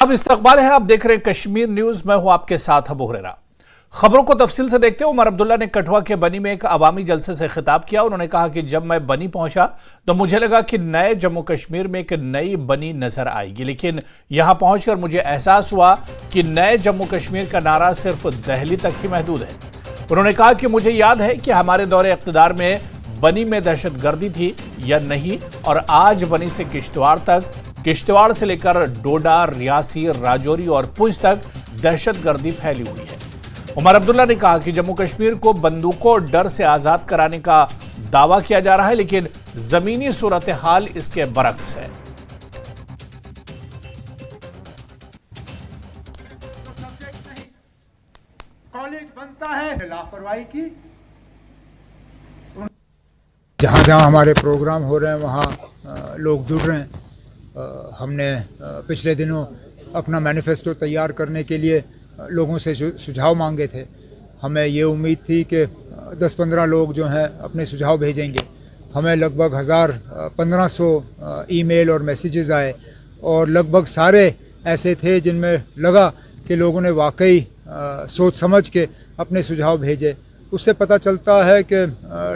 अब इस्तकबाल है, आप देख रहे हैं कश्मीर न्यूज। मैं हूं आपके साथ अबू हुरैरा। खबरों को तफसील से देखते हैं। उमर अब्दुल्ला ने कठुआ के बनी में एक अवामी जलसे से खिताब किया। उन्होंने कहा कि जब मैं बनी पहुंचा तो मुझे लगा कि नए जम्मू कश्मीर में एक नई बनी नजर आएगी, लेकिन यहां पहुंचकर मुझे एहसास हुआ कि नए जम्मू कश्मीर का नारा सिर्फ दिल्ली तक ही महदूद है। उन्होंने कहा कि मुझे याद है कि हमारे दौरे इख्तिदार में बनी में दहशतगर्दी थी या नहीं, और आज बनी से किश्तवाड़ तक, किश्तवाड़ से लेकर डोडा, रियासी, राजौरी और पुंछ तक दहशतगर्दी फैली हुई है। उमर अब्दुल्ला ने कहा कि जम्मू कश्मीर को बंदूकों और डर से आजाद कराने का दावा किया जा रहा है, लेकिन जमीनी सूरत हाल इसके बरक्स है। कॉलेज बनता है लापरवाही की। जहाँ जहाँ हमारे प्रोग्राम हो रहे हैं वहाँ लोग जुड़ रहे हैं। हमने पिछले दिनों अपना मैनिफेस्टो तैयार करने के लिए लोगों से सुझाव मांगे थे। हमें ये उम्मीद थी कि 10-15 लोग जो हैं अपने सुझाव भेजेंगे। हमें लगभग 1500 ईमेल और मैसेजेस आए, और लगभग सारे ऐसे थे जिनमें लगा कि लोगों ने वाकई सोच समझ के अपने सुझाव भेजे। उससे पता चलता है कि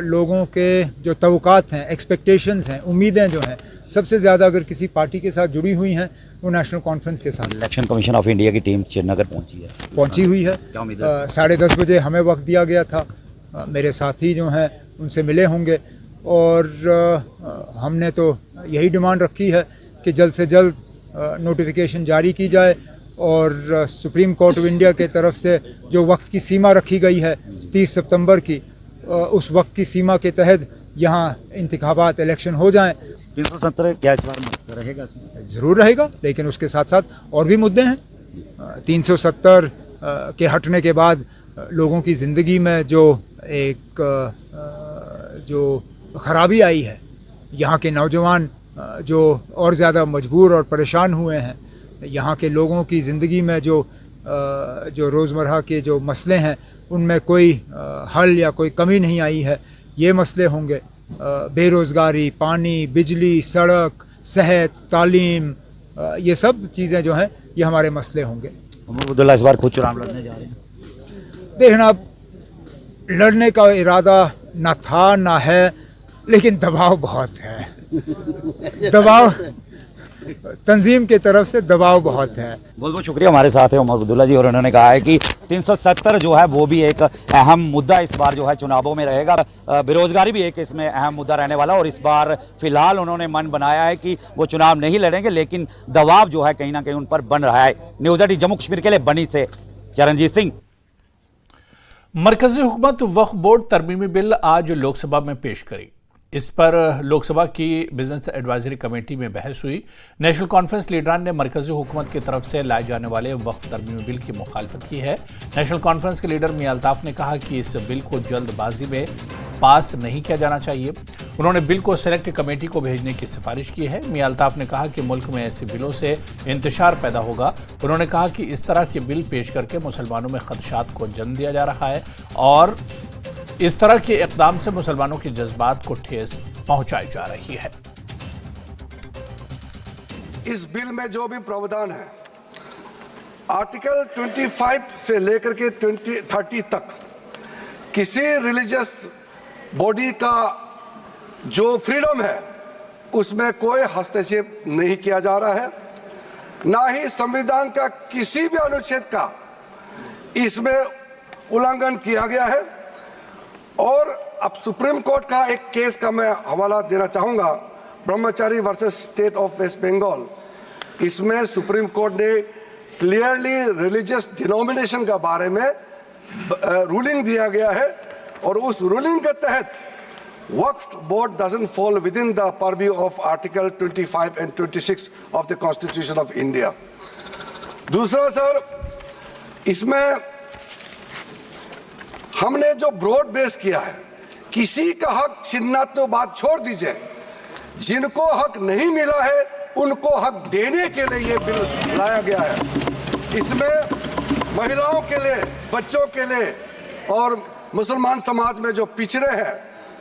लोगों के जो तवक्कात हैं, एक्सपेक्टेशंस हैं, उम्मीदें जो हैं, सबसे ज़्यादा अगर किसी पार्टी के साथ जुड़ी हुई हैं वो नेशनल कॉन्फ्रेंस के साथ। इलेक्शन कमीशन ऑफ इंडिया की टीम श्रीनगर पहुंची हुई है। 10:30 बजे हमें वक्त दिया गया था। मेरे साथी जो हैं उनसे मिले होंगे, और हमने तो यही डिमांड रखी है कि जल्द से जल्द नोटिफिकेशन जारी की जाए, और सुप्रीम कोर्ट ऑफ इंडिया के तरफ से जो वक्त की सीमा रखी गई है 30 सितंबर की, उस वक्त की सीमा के तहत यहाँ इंतखाबात इलेक्शन हो जाएं। 370 क्या इस बार रहेगा? इसमें ज़रूर रहेगा, लेकिन उसके साथ साथ और भी मुद्दे हैं। 370 के हटने के बाद लोगों की ज़िंदगी में जो एक जो खराबी आई है, यहाँ के नौजवान जो और ज़्यादा मजबूर और परेशान हुए हैं, यहाँ के लोगों की ज़िंदगी में जो रोज़मर्रा के जो मसले हैं उनमें कोई हल या कोई कमी नहीं आई है। ये मसले होंगे बेरोज़गारी, पानी, बिजली, सड़क, सेहत, तालीम, ये सब चीज़ें जो हैं ये हमारे मसले होंगे। उमर अब्दुल्ला इस बार खुद चुनाव लड़ने जा रहे हैं। देखना, लड़ने का इरादा ना था ना है, लेकिन दबाव बहुत है। दबाव तंजीम की तरफ से दबाव बहुत है। बहुत बहुत शुक्रिया। हमारे साथ है उमर अब्दुल्ला जी, और उन्होंने कहा है कि 370 जो है वो भी एक अहम मुद्दा इस बार जो है चुनावों में रहेगा। बेरोजगारी भी एक इसमें अहम मुद्दा रहने वाला, और इस बार फिलहाल उन्होंने मन बनाया है कि वो चुनाव नहीं लड़ेंगे, लेकिन दबाव जो है कहीं ना कहीं उन पर बन रहा है। न्यूज़ 18 जम्मू कश्मीर के लिए बनी से चरणजीत सिंह। मरकजी हुकूमत वक्फ बोर्ड तरमीमी बिल आज लोकसभा में पेश करी। इस पर लोकसभा की बिजनेस एडवाइजरी कमेटी में बहस हुई। नेशनल कॉन्फ्रेंस लीडरान ने मरकजी हुकूमत की तरफ से लाए जाने वाले वक्फ तरमीमी बिल की मुखालफत की है। नेशनल कॉन्फ्रेंस के लीडर मियां अल्ताफ ने कहा कि इस बिल को जल्दबाजी में पास नहीं किया जाना चाहिए। उन्होंने बिल को सेलेक्ट कमेटी को भेजने की सिफारिश की है। मियां अल्ताफ ने कहा कि मुल्क में ऐसे बिलों से इंतशार पैदा होगा। उन्होंने कहा कि इस तरह के बिल पेश करके मुसलमानों में खदशात को जन्म दिया जा रहा है, और इस तरह के इक़दाम से मुसलमानों के जज्बात को ठेस पहुंचाई जा रही है। इस बिल में जो भी प्रावधान है, आर्टिकल 25 से लेकर के 30 तक किसी रिलीजियस बॉडी का जो फ्रीडम है उसमें कोई हस्तक्षेप नहीं किया जा रहा है, ना ही संविधान का किसी भी अनुच्छेद का इसमें उल्लंघन किया गया है। और अब सुप्रीम कोर्ट का एक केस का मैं हवाला देना चाहूंगा, Brahmachari versus state of West Bengal. इसमें सुप्रीम कोर्ट ने क्लियरली रिलीजियस डिनोमिनेशन के बारे में रूलिंग दिया गया है, और उस रूलिंग के तहत Waqf board doesn't fall within the purview of article 25 and 26 of the Constitution of India. दूसरा सर, इसमें हमने जो ब्रॉड बेस किया है, किसी का हक छीनना तो बात छोड़ दीजिए, जिनको हक नहीं मिला है उनको हक देने के लिए ये बिल लाया गया है। इसमें महिलाओं के लिए, बच्चों के लिए और मुसलमान समाज में जो पिछड़े हैं,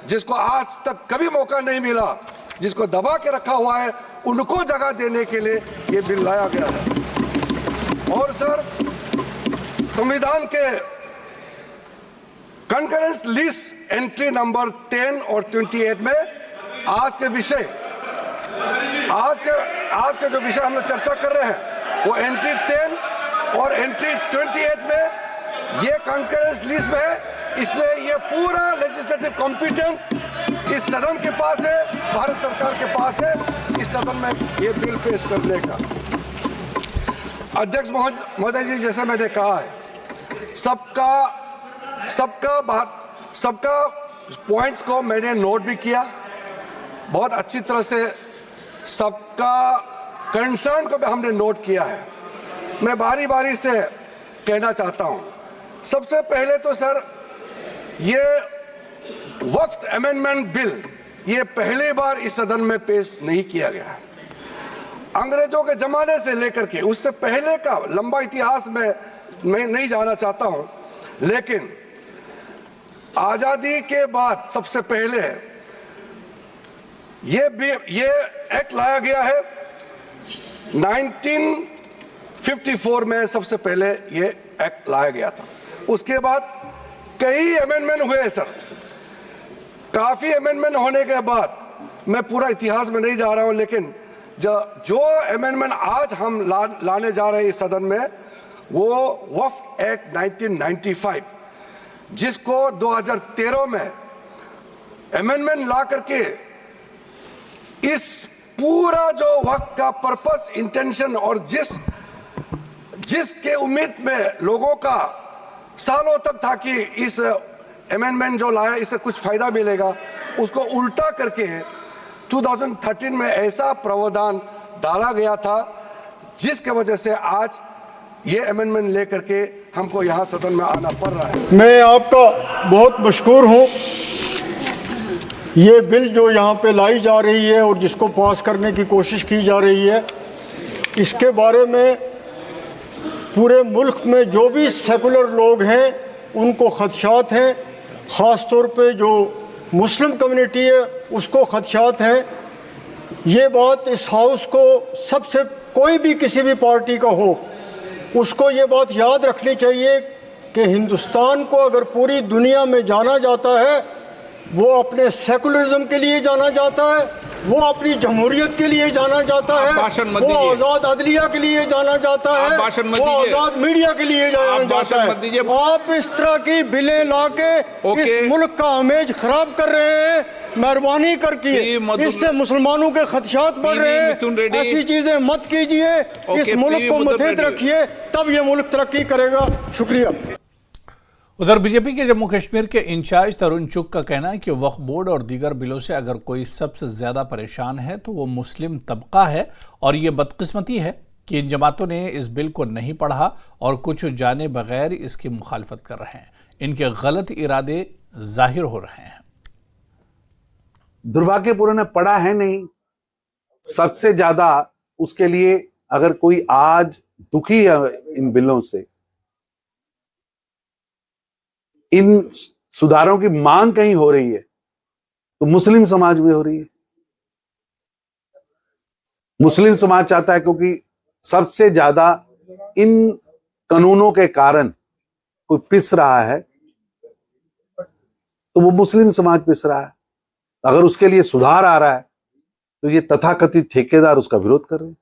जिसको आज तक कभी मौका नहीं मिला, जिसको दबा के रखा हुआ है, उनको जगह देने के लिए ये बिल लाया गया है। संविधान के कंकरेंस लिस्ट एंट्री नंबर 10 और 28 में आज के जो विषय हम लोग चर्चा कर रहे हैं वो एंट्री 10 और एंट्री 28 में ये कंकरेंस लिस्ट में है। इसलिए ये पूरा लेजिस्लेटिव कॉम्पिटेंस इस सदन के पास है, भारत सरकार के पास है इस सदन में ये बिल पेश करने का। अध्यक्ष महोदय जी, जैसे मैंने कहा है, सबका पॉइंट्स को मैंने नोट भी किया, बहुत अच्छी तरह से सबका कंसर्न को भी हमने नोट किया है। मैं बारी बारी से कहना चाहता हूं, सबसे पहले तो सर ये वक्फ अमेंडमेंट बिल ये पहली बार इस सदन में पेश नहीं किया गया है। अंग्रेजों के जमाने से लेकर के उससे पहले का लंबा इतिहास में मैं नहीं जाना चाहता हूं, लेकिन आजादी के बाद सबसे पहले ये एक्ट लाया गया है 1954 में, सबसे पहले ये एक्ट लाया गया था। उसके बाद कई अमेंडमेंट हुए सर, काफी अमेंडमेंट होने के बाद मैं पूरा इतिहास में नहीं जा रहा हूं, लेकिन जो अमेंडमेंट आज हम लाने जा रहे हैं इस सदन में वो वक्फ एक्ट 1995, जिसको 2013 में अमेंडमेंट ला करके इस पूरा जो वक्त का पर्पस, इंटेंशन और जिसके उम्मीद में लोगों का सालों तक था कि इस अमेंडमेंट जो लाया इससे कुछ फायदा मिलेगा, उसको उल्टा करके 2013 में ऐसा प्रावधान डाला गया था जिसके वजह से आज ये अमेंडमेंट लेकर के हमको यहाँ सदन में आना पड़ रहा है। मैं आपका बहुत मशकूर हूँ। ये बिल जो यहाँ पे लाई जा रही है और जिसको पास करने की कोशिश की जा रही है, इसके बारे में पूरे मुल्क में जो भी सेकुलर लोग हैं उनको खदशात हैं, ख़ास तौर पे जो मुस्लिम कम्युनिटी है उसको खदशात हैं। ये बात इस हाउस को सबसे, कोई भी किसी भी पार्टी का हो, उसको ये बात याद रखनी चाहिए कि हिंदुस्तान को अगर पूरी दुनिया में जाना जाता है वो अपने सेकुलरिज्म के लिए जाना जाता है, वो अपनी जमहूरियत के लिए जाना जाता है, वो आज़ाद अदलिया के लिए जाना जाता है, वो आज़ाद मीडिया के लिए जाना जाता है। आप इस तरह की बिलें लाके इस मुल्क का इमेज खराब कर रहे हैं। मेहरबानी करके इससे मुसलमानों के खदशात बढ़ रहे हैं। ऐसी चीजें मत कीजिए, इस मुल्क को मुतहद रखिए, तब ये मुल्क तरक्की करेगा। शुक्रिया। उधर बीजेपी के जम्मू कश्मीर के इंचार्ज तरुण चुग का कहना है कि वक्फ बोर्ड और दीगर बिलों से अगर कोई सबसे ज्यादा परेशान है तो वो मुस्लिम तबका है, और ये बदकिस्मती है कि इन जमातों ने इस बिल को नहीं पढ़ा और कुछ जाने बगैर इसकी मुखालफत कर रहे हैं। इनके गलत इरादे जाहिर हो रहे हैं। दुर्भाग्यपूर्ण है, पढ़ा है नहीं। सबसे ज्यादा उसके लिए अगर कोई आज दुखी है इन बिलों से, इन सुधारों की मांग कहीं हो रही है तो मुस्लिम समाज में हो रही है। मुस्लिम समाज चाहता है, क्योंकि सबसे ज्यादा इन कानूनों के कारण कोई पिस रहा है तो वो मुस्लिम समाज पिस रहा है। अगर उसके लिए सुधार आ रहा है तो ये तथाकथित ठेकेदार उसका विरोध कर रहे हैं।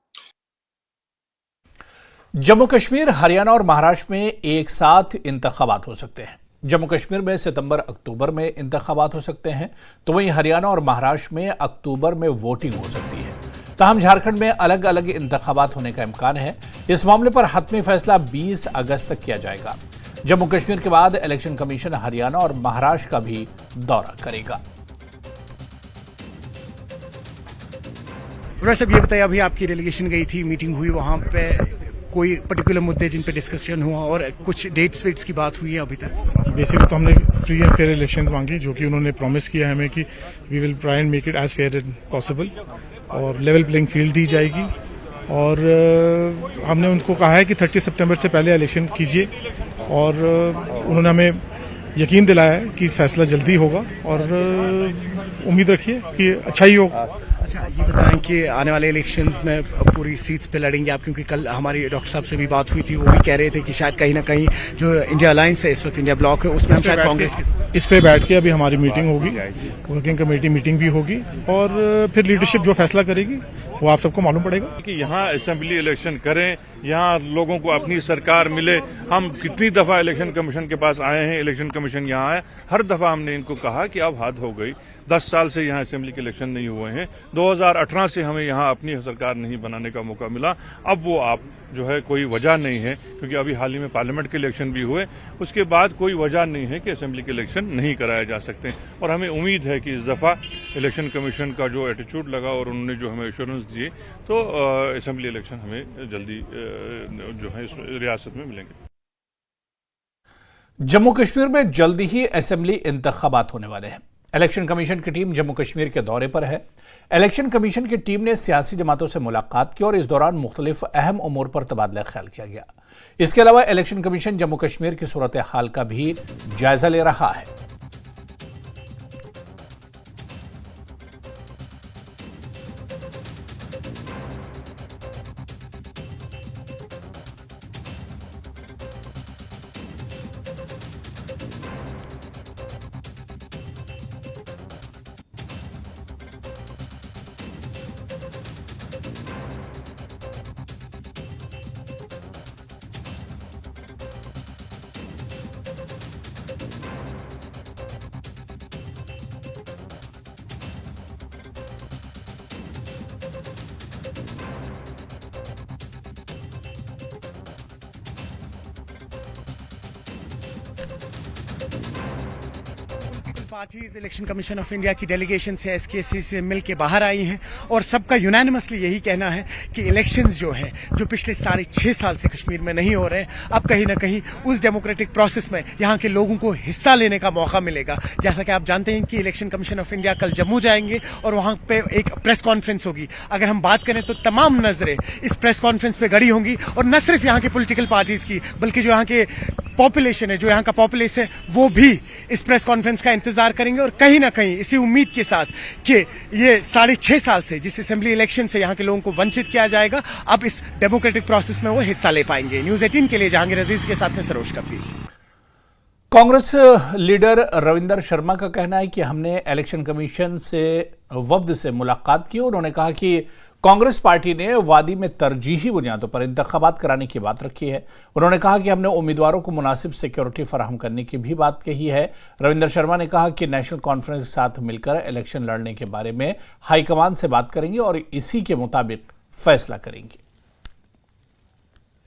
जम्मू कश्मीर, हरियाणा और महाराष्ट्र में एक साथ इंतखाबात हो सकते हैं। जम्मू कश्मीर में सितंबर अक्टूबर में इंतखाबात हो सकते हैं, तो वहीं हरियाणा और महाराष्ट्र में अक्टूबर में वोटिंग हो सकती है। ताहम झारखंड में अलग अलग इंतखाबात होने का इम्कान है। इस मामले पर हतमी फैसला 20 अगस्त तक किया जाएगा। जम्मू कश्मीर के बाद इलेक्शन कमीशन हरियाणा और महाराष्ट्र का भी दौरा करेगा। साहब, ये बताइए, अभी आपकी डेलीगेशन गई थी, मीटिंग हुई, वहाँ पे कोई पर्टिकुलर मुद्दे जिन पे डिस्कशन हुआ और कुछ डेट्स वेट्स की बात हुई है अभी तक? बेसिकली तो हमने फ्री एंड फेयर इलेक्शंस मांगी, जो कि उन्होंने प्रॉमिस किया है हमें कि we will try and make it as fair as possible, और लेवल प्लेइंग फील्ड दी जाएगी। और हमने उनको कहा है कि 30 सितंबर से पहले इलेक्शन कीजिए, और उन्होंने हमें यकीन दिलाया है कि फैसला जल्दी होगा, और उम्मीद रखिए कि अच्छा ही होगा। अच्छा, ये बताएं कि आने वाले इलेक्शंस में पूरी सीट्स पे लड़ेंगे आप, क्योंकि कल हमारी डॉक्टर साहब से भी बात हुई थी, वो भी कह रहे थे कि शायद कहीं ना कहीं जो इंडिया अलायंस है इस वक्त, इंडिया ब्लॉक है, उसमें हम शायद कांग्रेस के इस पे बैठ के अभी हमारी मीटिंग होगी, वर्किंग कमेटी मीटिंग भी होगी और फिर लीडरशिप जो फैसला करेगी वो आप सबको मालूम पड़ेगा कि यहाँ असेंबली इलेक्शन करें, यहाँ लोगों को अपनी सरकार मिले। हम कितनी दफा इलेक्शन कमीशन के पास आए हैं, इलेक्शन कमीशन यहाँ आए, हर दफा हमने इनको कहा कि अब हद हो गई, 10 साल से यहाँ असेंबली के इलेक्शन नहीं हुए हैं, 2018 से हमें यहाँ अपनी सरकार नहीं बनाने का मौका मिला। अब वो आप जो है कोई वजह नहीं है, क्योंकि अभी हाल ही में पार्लियामेंट के इलेक्शन भी हुए, उसके बाद कोई वजह नहीं है कि असेंबली के इलेक्शन नहीं कराए जा सकते। और हमें उम्मीद है कि इस दफा इलेक्शन कमीशन का जो एटीट्यूड लगा और उन्होंने जो हमें एश्योरेंस दिए, तो असेंबली इलेक्शन हमें जल्दी जो है इस रियासत में मिलेंगे। जम्मू कश्मीर में जल्दी ही असेंबली इंतखाबात होने वाले हैं। इलेक्शन कमीशन की टीम जम्मू कश्मीर के दौरे पर है। इलेक्शन कमीशन की टीम ने सियासी जमातों से मुलाकात की और इस दौरान मुख्तलिफ अहम उमूर पर तबादला ख्याल किया गया। इसके अलावा इलेक्शन कमीशन जम्मू कश्मीर की सूरत हाल का भी जायजा ले रहा है। Parties election commission of India की डेलीगेशन से एसकेसी से मिलकर बाहर आई हैं और सबका यूनानिमसली यही कहना है कि इलेक्शंस जो है जो पिछले 6.5 साल से कश्मीर में नहीं हो रहे हैं, अब कहीं ना कहीं उस डेमोक्रेटिक प्रोसेस में यहाँ के लोगों को हिस्सा लेने का मौका मिलेगा। जैसा कि आप जानते हैं कि इलेक्शन कमीशन ऑफ इंडिया कल जम्मू जाएंगे और वहाँ पे एक प्रेस कॉन्फ्रेंस होगी। अगर हम बात करें तो तमाम नजरें इस प्रेस कॉन्फ्रेंस पे गड़ी होंगी और न सिर्फ यहाँ के पॉलिटिकल पार्टीज की, बल्कि जो यहाँ के पॉपुलेशन है, जो यहाँ का पॉपुलेशन है, वो भी इस प्रेस कॉन्फ्रेंस का इंतजार करेंगे और कहीं ना कहीं इसी उम्मीद के साथ कि ये 6.5 साल से जिस असेंबली इलेक्शन से यहाँ के लोगों को वंचित किया जाएगा, अब इस डेमोक्रेटिक प्रोसेस में वो हिस्सा ले पाएंगे। न्यूज़ 18 के लिए जहांगीर अजीज के साथ में सरोज कफील। कांग्रेस लीडर रविंदर शर्मा का कहना है कि हमने इलेक्शन कमीशन से वफ्द से मुलाकात की और उन्होंने कहा कि कांग्रेस पार्टी ने वादी में तरजीही बुनियादों पर इंतखाबात कराने की बात रखी है। उन्होंने कहा कि हमने उम्मीदवारों को मुनासिब सिक्योरिटी फराहम करने की भी बात कही है। रविंदर शर्मा ने कहा कि नेशनल कॉन्फ्रेंस के साथ मिलकर इलेक्शन लड़ने के बारे में हाईकमान से बात करेंगे और इसी के मुताबिक फैसला करेंगे।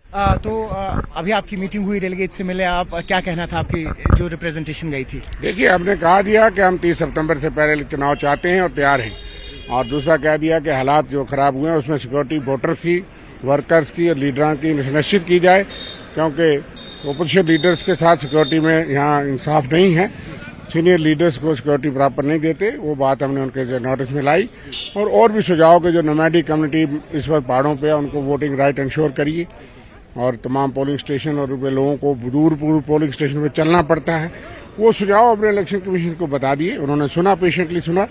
अभी आपकी मीटिंग हुई, डेलीगेट से मिले आप, क्या कहना था आपकी जो रिप्रेजेंटेशन गई थी? देखिए, हमने कहा दिया कि हम 30 सितंबर से पहले चुनाव चाहते हैं और तैयार हैं, और दूसरा कह दिया कि हालात जो खराब हुए हैं उसमें सिक्योरिटी वोटर्स की, वर्कर्स की और लीडरों की सुनिश्चित की जाए, क्योंकि ओपोजिशन लीडर्स के साथ सिक्योरिटी में यहाँ इंसाफ नहीं है। सीनियर लीडर्स को सिक्योरिटी प्रॉपर नहीं देते, वो बात हमने उनके नोटिस में लाई। और भी सुझाव के जो नोमैडिक कम्युनिटी इस वक्त पहाड़ों पे उनको वोटिंग राइट इंश्योर करिए, और तमाम पोलिंग स्टेशन और लोगों को दूर पोलिंग स्टेशन पे चलना पड़ता है, वो सुझाव अपने इलेक्शन कमीशन को बता दिए। उन्होंने सुना, पेशेंटली सुना,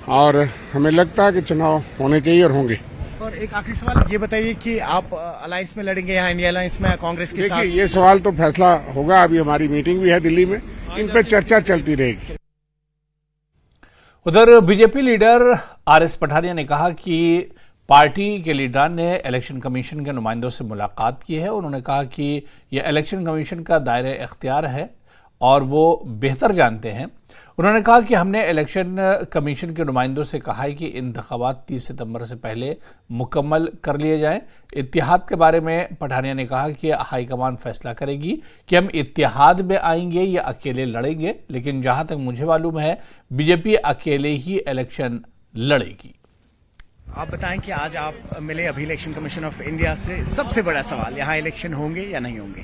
और हमें लगता है कि चुनाव होने चाहिए और होंगे। और एक आखिरी सवाल ये बताइए कि आप अलायंस में लड़ेंगे या इंडिया अलायंस में कांग्रेस के साथ? ये सवाल तो फैसला होगा, अभी हमारी मीटिंग भी है दिल्ली में, इन पर चर्चा चलती रहेगी। उधर बीजेपी लीडर आरएस पठानिया ने कहा कि पार्टी के लीडर ने इलेक्शन कमीशन के नुमाइंदों से मुलाकात की है। उन्होंने कहा कि यह इलेक्शन कमीशन का दायरे इख्तियार है और वो बेहतर जानते हैं। उन्होंने कहा कि हमने इलेक्शन कमीशन के नुमाइंदों से कहा है कि इंतखाबात 30 सितंबर से पहले मुकम्मल कर लिए जाएं। इत्तेहाद के बारे में पठानिया ने कहा कि हाईकमान फैसला करेगी कि हम इत्तेहाद में आएंगे या अकेले लड़ेंगे, लेकिन जहां तक मुझे मालूम है बीजेपी अकेले ही इलेक्शन लड़ेगी। आप बताएं कि आज आप मिले अभी इलेक्शन कमीशन ऑफ इंडिया से, सबसे बड़ा सवाल यहाँ इलेक्शन होंगे या नहीं होंगे?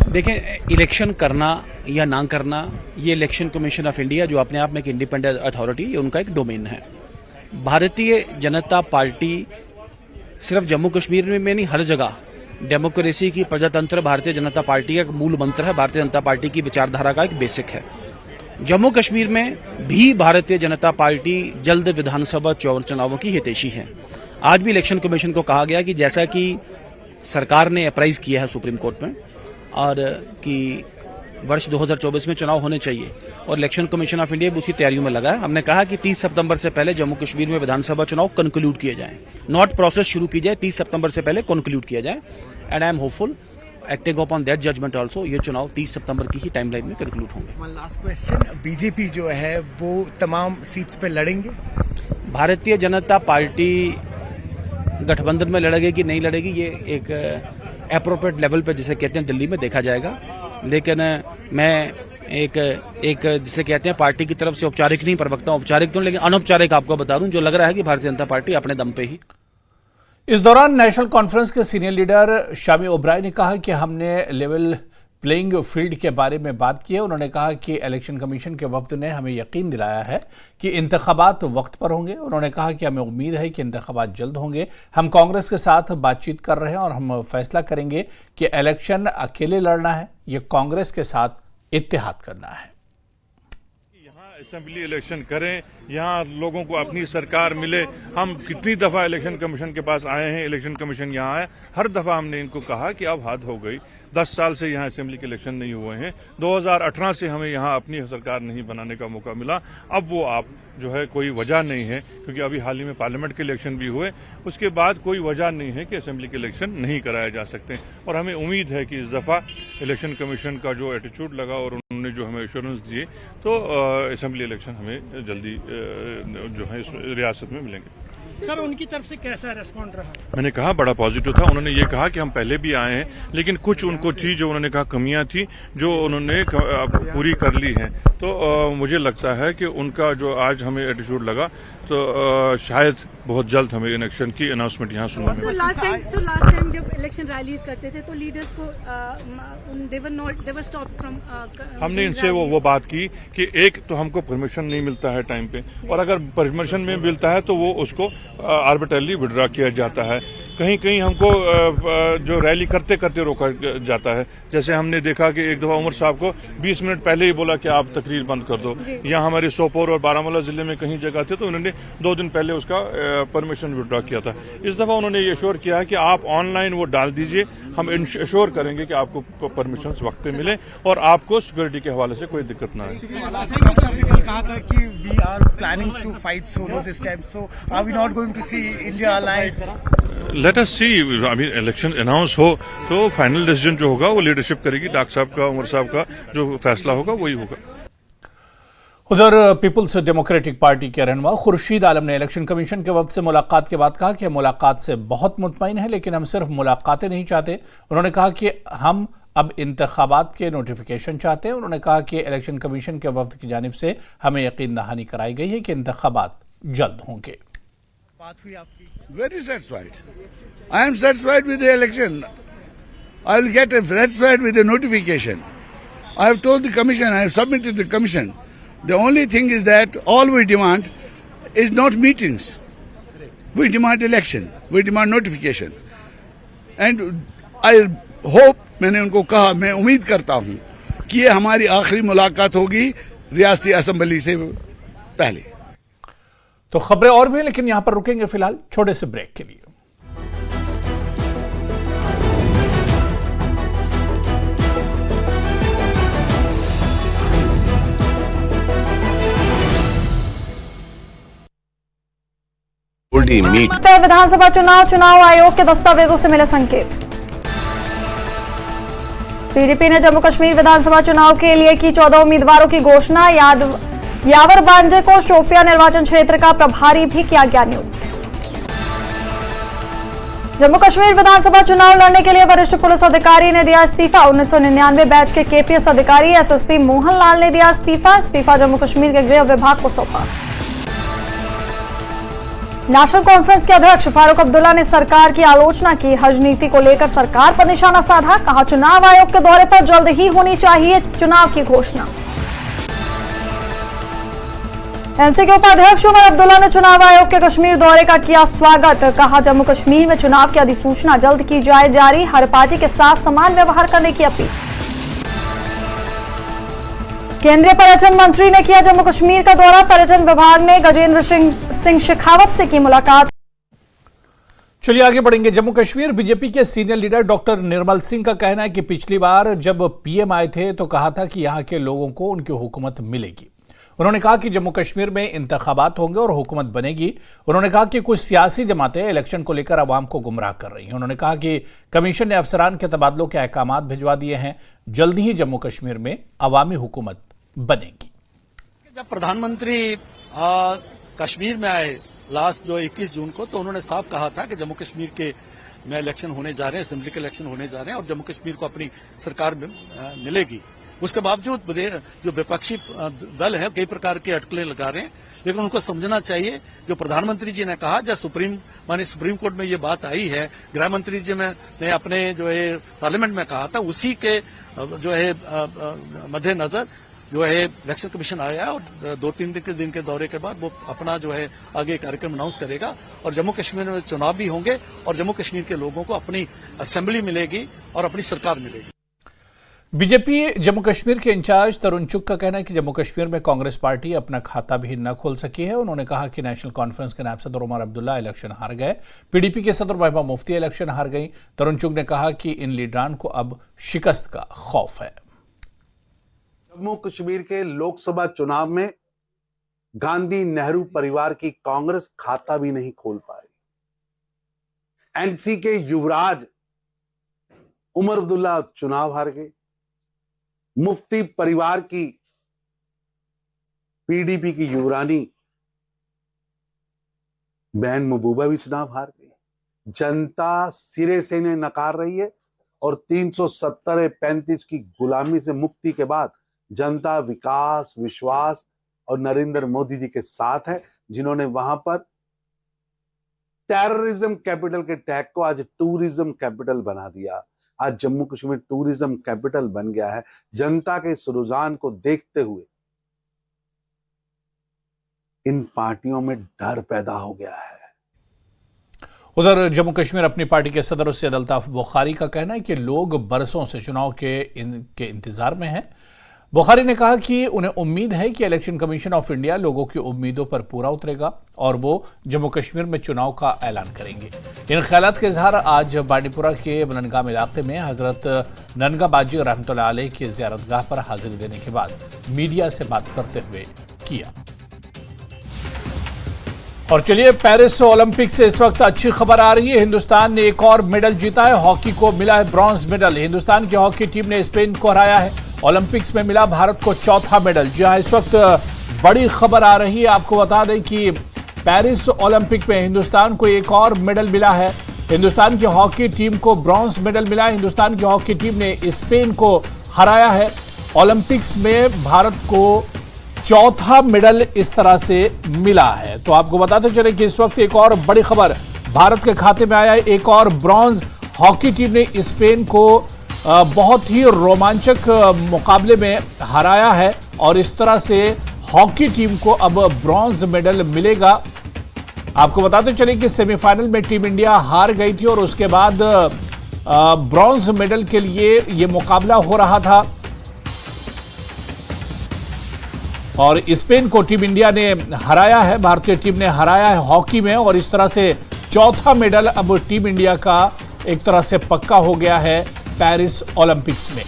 देखें, इलेक्शन करना या ना करना, ये इलेक्शन कमीशन ऑफ इंडिया जो अपने आप में एक इंडिपेंडेंट अथॉरिटी, ये उनका एक डोमेन है। भारतीय जनता पार्टी सिर्फ जम्मू कश्मीर में नहीं, हर जगह डेमोक्रेसी की, प्रजातंत्र भारतीय जनता पार्टी का एक मूल मंत्र है, भारतीय जनता पार्टी की विचारधारा का एक बेसिक है। जम्मू कश्मीर में भी भारतीय जनता पार्टी जल्द विधानसभा चुनावों की हितैषी है। आज भी इलेक्शन कमीशन को कहा गया कि जैसा कि सरकार ने अप्राइज किया है सुप्रीम कोर्ट में और कि वर्ष 2024 में चुनाव होने चाहिए और इलेक्शन कमीशन ऑफ इंडिया भी उसी तैयारियों में लगा है। हमने कहा कि 30 सितंबर से पहले जम्मू कश्मीर में विधानसभा चुनाव कंक्लूड किए जाएं, नॉट प्रोसेस शुरू की जाए, 30 सितंबर से पहले कंक्लूड किया जाए। And I am hopeful acting upon that judgement also ये चुनाव 30 सितंबर की ही टाइमलाइन में कंक्लूड होंगे। लास्ट क्वेश्चन, बीजेपी जो है वो तमाम सीट्स पे लड़ेंगे? भारतीय जनता पार्टी गठबंधन में लड़ेगी कि नहीं लड़ेगी ये एक एप्रोप्रिएट लेवल पे जिसे कहते हैं दिल्ली में देखा जाएगा। लेकिन मैं एक जिसे कहते हैं पार्टी की तरफ से औपचारिक नहीं प्रवक्ता, औपचारिक तो लेकिन अनौपचारिक आपको बता दूं जो लग रहा है कि भारतीय जनता पार्टी अपने दम पे ही। इस दौरान नेशनल कॉन्फ्रेंस के सीनियर लीडर शामी ओब्राय ने कहा कि हमने लेवल प्लेइंग फील्ड के बारे में बात की है। उन्होंने कहा कि इलेक्शन कमीशन के वफ्द ने हमें यकीन दिलाया है कि इंतखाबात वक्त पर होंगे। उन्होंने कहा कि हमें उम्मीद है कि इंतखाबात जल्द होंगे। हम कांग्रेस के साथ बातचीत कर रहे हैं और हम फैसला करेंगे कि इलेक्शन अकेले लड़ना है या कांग्रेस के साथ इत्तेहाद करना है। असेंबली इलेक्शन करें, यहाँ लोगों को अपनी सरकार मिले। हम कितनी दफा इलेक्शन कमीशन के पास आए हैं, इलेक्शन कमीशन यहाँ आए, हर दफा हमने इनको कहा कि अब हद हो गई। 10 साल से यहाँ असेंबली के इलेक्शन नहीं हुए हैं। 2018 से हमें यहाँ अपनी सरकार नहीं बनाने का मौका मिला। अब वो आप जो है कोई वजह नहीं है, क्योंकि अभी हाल ही में पार्लियामेंट के इलेक्शन भी हुए, उसके बाद कोई वजह नहीं है कि असेंबली के इलेक्शन नहीं कराए जा सकते। और हमें उम्मीद है कि इस दफा इलेक्शन कमीशन का जो एटीट्यूड लगा और उन्होंने जो हमें एश्योरेंस दिए तो असेंबली इलेक्शन हमें जल्दी जो है रियासत में मिलेंगे। सर, उनकी तरफ से कैसा रेस्पॉन्ड रहा? मैंने कहा बड़ा पॉजिटिव था। उन्होंने ये कहा कि हम पहले भी आए हैं, लेकिन कुछ उनको थी जो उन्होंने कहा कमियां थी जो उन्होंने पूरी कर ली हैं। तो मुझे लगता है कि उनका जो आज हमें एटीट्यूड लगा तो शायद बहुत जल्द हमें इलेक्शन की अनाउंसमेंट यहाँ सुनने में। लास्ट टाइम जब इलेक्शन रैलीज करते थे तो लीडर्स को they were stopped from हमने इनसे वो बात की कि एक तो हमको परमिशन नहीं मिलता है टाइम पे, और अगर परमिशन में मिलता है तो वो उसको आर्बिट्रली विड्रॉ किया जाता है। कहीं कहीं हमको जो रैली करते करते रोका जाता है। जैसे हमने देखा कि एक दफा उमर साहब को 20 मिनट पहले ही बोला कि आप तकरीर बंद कर दो। यहाँ हमारे सोपोर और बारामूला जिले में कहीं जगह थे तो उन्होंने 2 दिन पहले उसका परमिशन विड्रॉ किया था। इस दफा उन्होंने ये श्योर किया कि आप ऑनलाइन वो डाल दीजिए, हम इंश्योर करेंगे कि आपको परमिशन वक्त पे मिले और आपको सिक्योरिटी के हवाले से कोई दिक्कत ना आए। कहा था कि we are planning to fight solo this time, so are we not going to see India alliance? Let us see, I mean election announce हो तो फाइनल डिसीजन जो होगा वो लीडरशिप करेगी। डॉक्टर साहब का, उमर साहब का जो फैसला होगा वही होगा। उधर पीपुल्स डेमोक्रेटिक पार्टी के रहनुमा खुर्शीद आलम ने इलेक्शन कमीशन के वक्त से मुलाकात के बाद कहा कि मुलाकात से बहुत मुतमईन है, लेकिन हम सिर्फ मुलाकातें नहीं चाहते। उन्होंने कहा कि हम अब इंतखाबात के नोटिफिकेशन चाहते हैं। उन्होंने कहा कि इलेक्शन कमीशन के वफ्द की जानिब से हमें यकीन दहानी कराई गई है कि इंतखाबात जल्द होंगे। बात हुई आपकी? Very satisfied. I am satisfied with the election. I will get satisfied with the notification. I have told the commission, I have submitted the commission. The only thing is that all we demand is not meetings. We demand election. We demand notification. And I hope, मैंने उनको कहा, मैं उम्मीद करता हूं कि ये हमारी आखिरी मुलाकात होगी रियासती असेंबली से पहले। तो खबरें और भी, लेकिन यहां पर रुकेंगे फिलहाल छोटे से ब्रेक के लिए। विधानसभा चुनाव आयोग के दस्तावेजों से मिले संकेत। पीडीपी ने जम्मू कश्मीर विधानसभा चुनाव के लिए की 14 उम्मीदवारों की घोषणा। यावर बांजे को शोपियां निर्वाचन क्षेत्र का प्रभारी भी किया गया नियुक्त। जम्मू कश्मीर विधानसभा चुनाव लड़ने के लिए वरिष्ठ पुलिस अधिकारी ने दिया इस्तीफा। 1999 बैच के केपीएस अधिकारी एसएसपी मोहन लाल ने दिया इस्तीफा जम्मू कश्मीर के गृह विभाग को सौंपा। नेशनल कॉन्फ्रेंस के अध्यक्ष फारूक अब्दुल्ला ने सरकार की आलोचना की। हज नीति को लेकर सरकार पर निशाना साधा। कहा चुनाव आयोग के दौरे पर जल्द ही होनी चाहिए चुनाव की घोषणा। एनसी के उपाध्यक्ष उमर अब्दुल्ला ने चुनाव आयोग के कश्मीर दौरे का किया स्वागत। कहा जम्मू कश्मीर में चुनाव की अधिसूचना जल्द की जाए जारी। हर पार्टी के साथ समान व्यवहार करने की अपील। केंद्रीय पर्यटन मंत्री ने किया जम्मू कश्मीर का दौरा। पर्यटन विभाग ने गजेंद्र सिंह शेखावत से की मुलाकात। चलिए आगे बढ़ेंगे। जम्मू कश्मीर बीजेपी के senior leader doctor Nirmal Singh का कहना है कि पिछली बार जब पीएम आए थे तो कहा था कि यहां के लोगों को उनकी हुकूमत मिलेगी। उन्होंने कहा कि जम्मू कश्मीर में इंतखाबात होंगे और हुकूमत बनेगी। उन्होंने कहा कि कुछ सियासी जमातें इलेक्शन को लेकर अवाम को गुमराह कर रही हैं। उन्होंने कहा कि कमीशन ने अफसरान के तबादलों के अहकामात भिजवा दिए हैं। जल्दी ही जम्मू कश्मीर में अवामी हुकूमत बनेगी। जब प्रधानमंत्री कश्मीर में आए लास्ट जो 21 जून को, तो उन्होंने साफ कहा था कि जम्मू कश्मीर के में इलेक्शन होने जा रहे हैं, असेंबली के इलेक्शन होने जा रहे हैं और जम्मू कश्मीर को अपनी सरकार मिलेगी। उसके बावजूद जो विपक्षी दल है कई प्रकार के अटकलें लगा रहे हैं, लेकिन उनको समझना चाहिए जो प्रधानमंत्री जी ने कहा, जब सुप्रीम कोर्ट में ये बात आई है, गृह मंत्री जी ने अपने जो है पार्लियामेंट में कहा था, उसी के जो है मद्देनजर जो है इलेक्शन कमीशन आया है और 2-3 दिन के दौरे के बाद वो अपना जो है आगे कार्यक्रम अनाउंस करेगा और जम्मू कश्मीर में चुनाव भी होंगे और जम्मू कश्मीर के लोगों को अपनी असेंबली मिलेगी और अपनी सरकार मिलेगी। बीजेपी जम्मू कश्मीर के इंचार्ज तरुण चुग का कहना है कि जम्मू कश्मीर में कांग्रेस पार्टी अपना खाता भी न खोल सकी है। उन्होंने कहा कि नेशनल कॉन्फ्रेंस के नायब सदर उमर अब्दुल्ला इलेक्शन हार गए, पीडीपी के सदर महबूबा मुफ्ती इलेक्शन हार गई। तरुण चुग ने कहा कि इन लीडरान को अब शिकस्त का खौफ है। जम्मू कश्मीर के लोकसभा चुनाव में गांधी नेहरू परिवार की कांग्रेस खाता भी नहीं खोल पाई। एनसी के युवराज उमर अब्दुल्ला चुनाव हार गए। मुफ्ती परिवार की पीडीपी की युवरानी बहन महबूबा भी चुनाव हार गई। जनता सिरे से इन्हें नकार रही है और 370-35 की गुलामी से मुक्ति के बाद जनता विकास, विश्वास और नरेंद्र मोदी जी के साथ है, जिन्होंने वहां पर टेररिज्म कैपिटल के टैग को आज टूरिज्म कैपिटल बना दिया। आज जम्मू कश्मीर टूरिज्म कैपिटल बन गया है। जनता के इस रुझान को देखते हुए इन पार्टियों में डर पैदा हो गया है। उधर जम्मू कश्मीर अपनी पार्टी के सदर सैयद अल्ताफ बुखारी का कहना है कि लोग बरसों से चुनाव के इंतजार में हैं। बुखारी ने कहा कि उन्हें उम्मीद है कि इलेक्शन कमीशन ऑफ इंडिया लोगों की उम्मीदों पर पूरा उतरेगा और वो जम्मू कश्मीर में चुनाव का ऐलान करेंगे। इन ख्यालात के इजहार आज बांडीपुरा के ननगाम इलाके में हजरत ननगा बाजी रहमतुल्लाह अलैह की ज़ियारतगाह पर हाजिरी देने के बाद मीडिया से बात करते हुए किया। और चलिए पेरिस ओलंपिक से इस वक्त अच्छी खबर आ रही है। हिंदुस्तान ने एक और मेडल जीता है। हॉकी को मिला है ब्रॉन्ज मेडल। हिंदुस्तान की हॉकी टीम ने स्पेन को हराया है। ओलंपिक्स में मिला भारत को चौथा मेडल। जी हाँ, इस वक्त बड़ी खबर आ रही है। आपको बता दें कि पेरिस ओलंपिक में हिंदुस्तान को एक और मेडल मिला है। हिंदुस्तान की हॉकी टीम को ब्रॉन्ज मेडल मिला है। हिंदुस्तान की हॉकी टीम ने स्पेन को हराया है। ओलंपिक्स में भारत को चौथा मेडल इस तरह से मिला है। तो आपको बताते चले कि इस वक्त एक और बड़ी खबर भारत के खाते में आया है। एक और ब्रॉन्ज। हॉकी टीम ने स्पेन को बहुत ही रोमांचक मुकाबले में हराया है और इस तरह से हॉकी टीम को अब ब्रॉन्ज मेडल मिलेगा। आपको बताते चले कि सेमीफाइनल में टीम इंडिया हार गई थी और उसके बाद ब्रॉन्ज मेडल के लिए यह मुकाबला हो रहा था और स्पेन को टीम इंडिया ने हराया है। भारतीय टीम ने हराया है हॉकी में और इस तरह से चौथा मेडल अब टीम इंडिया का एक तरह से पक्का हो गया है पेरिस ओलंपिक्स में।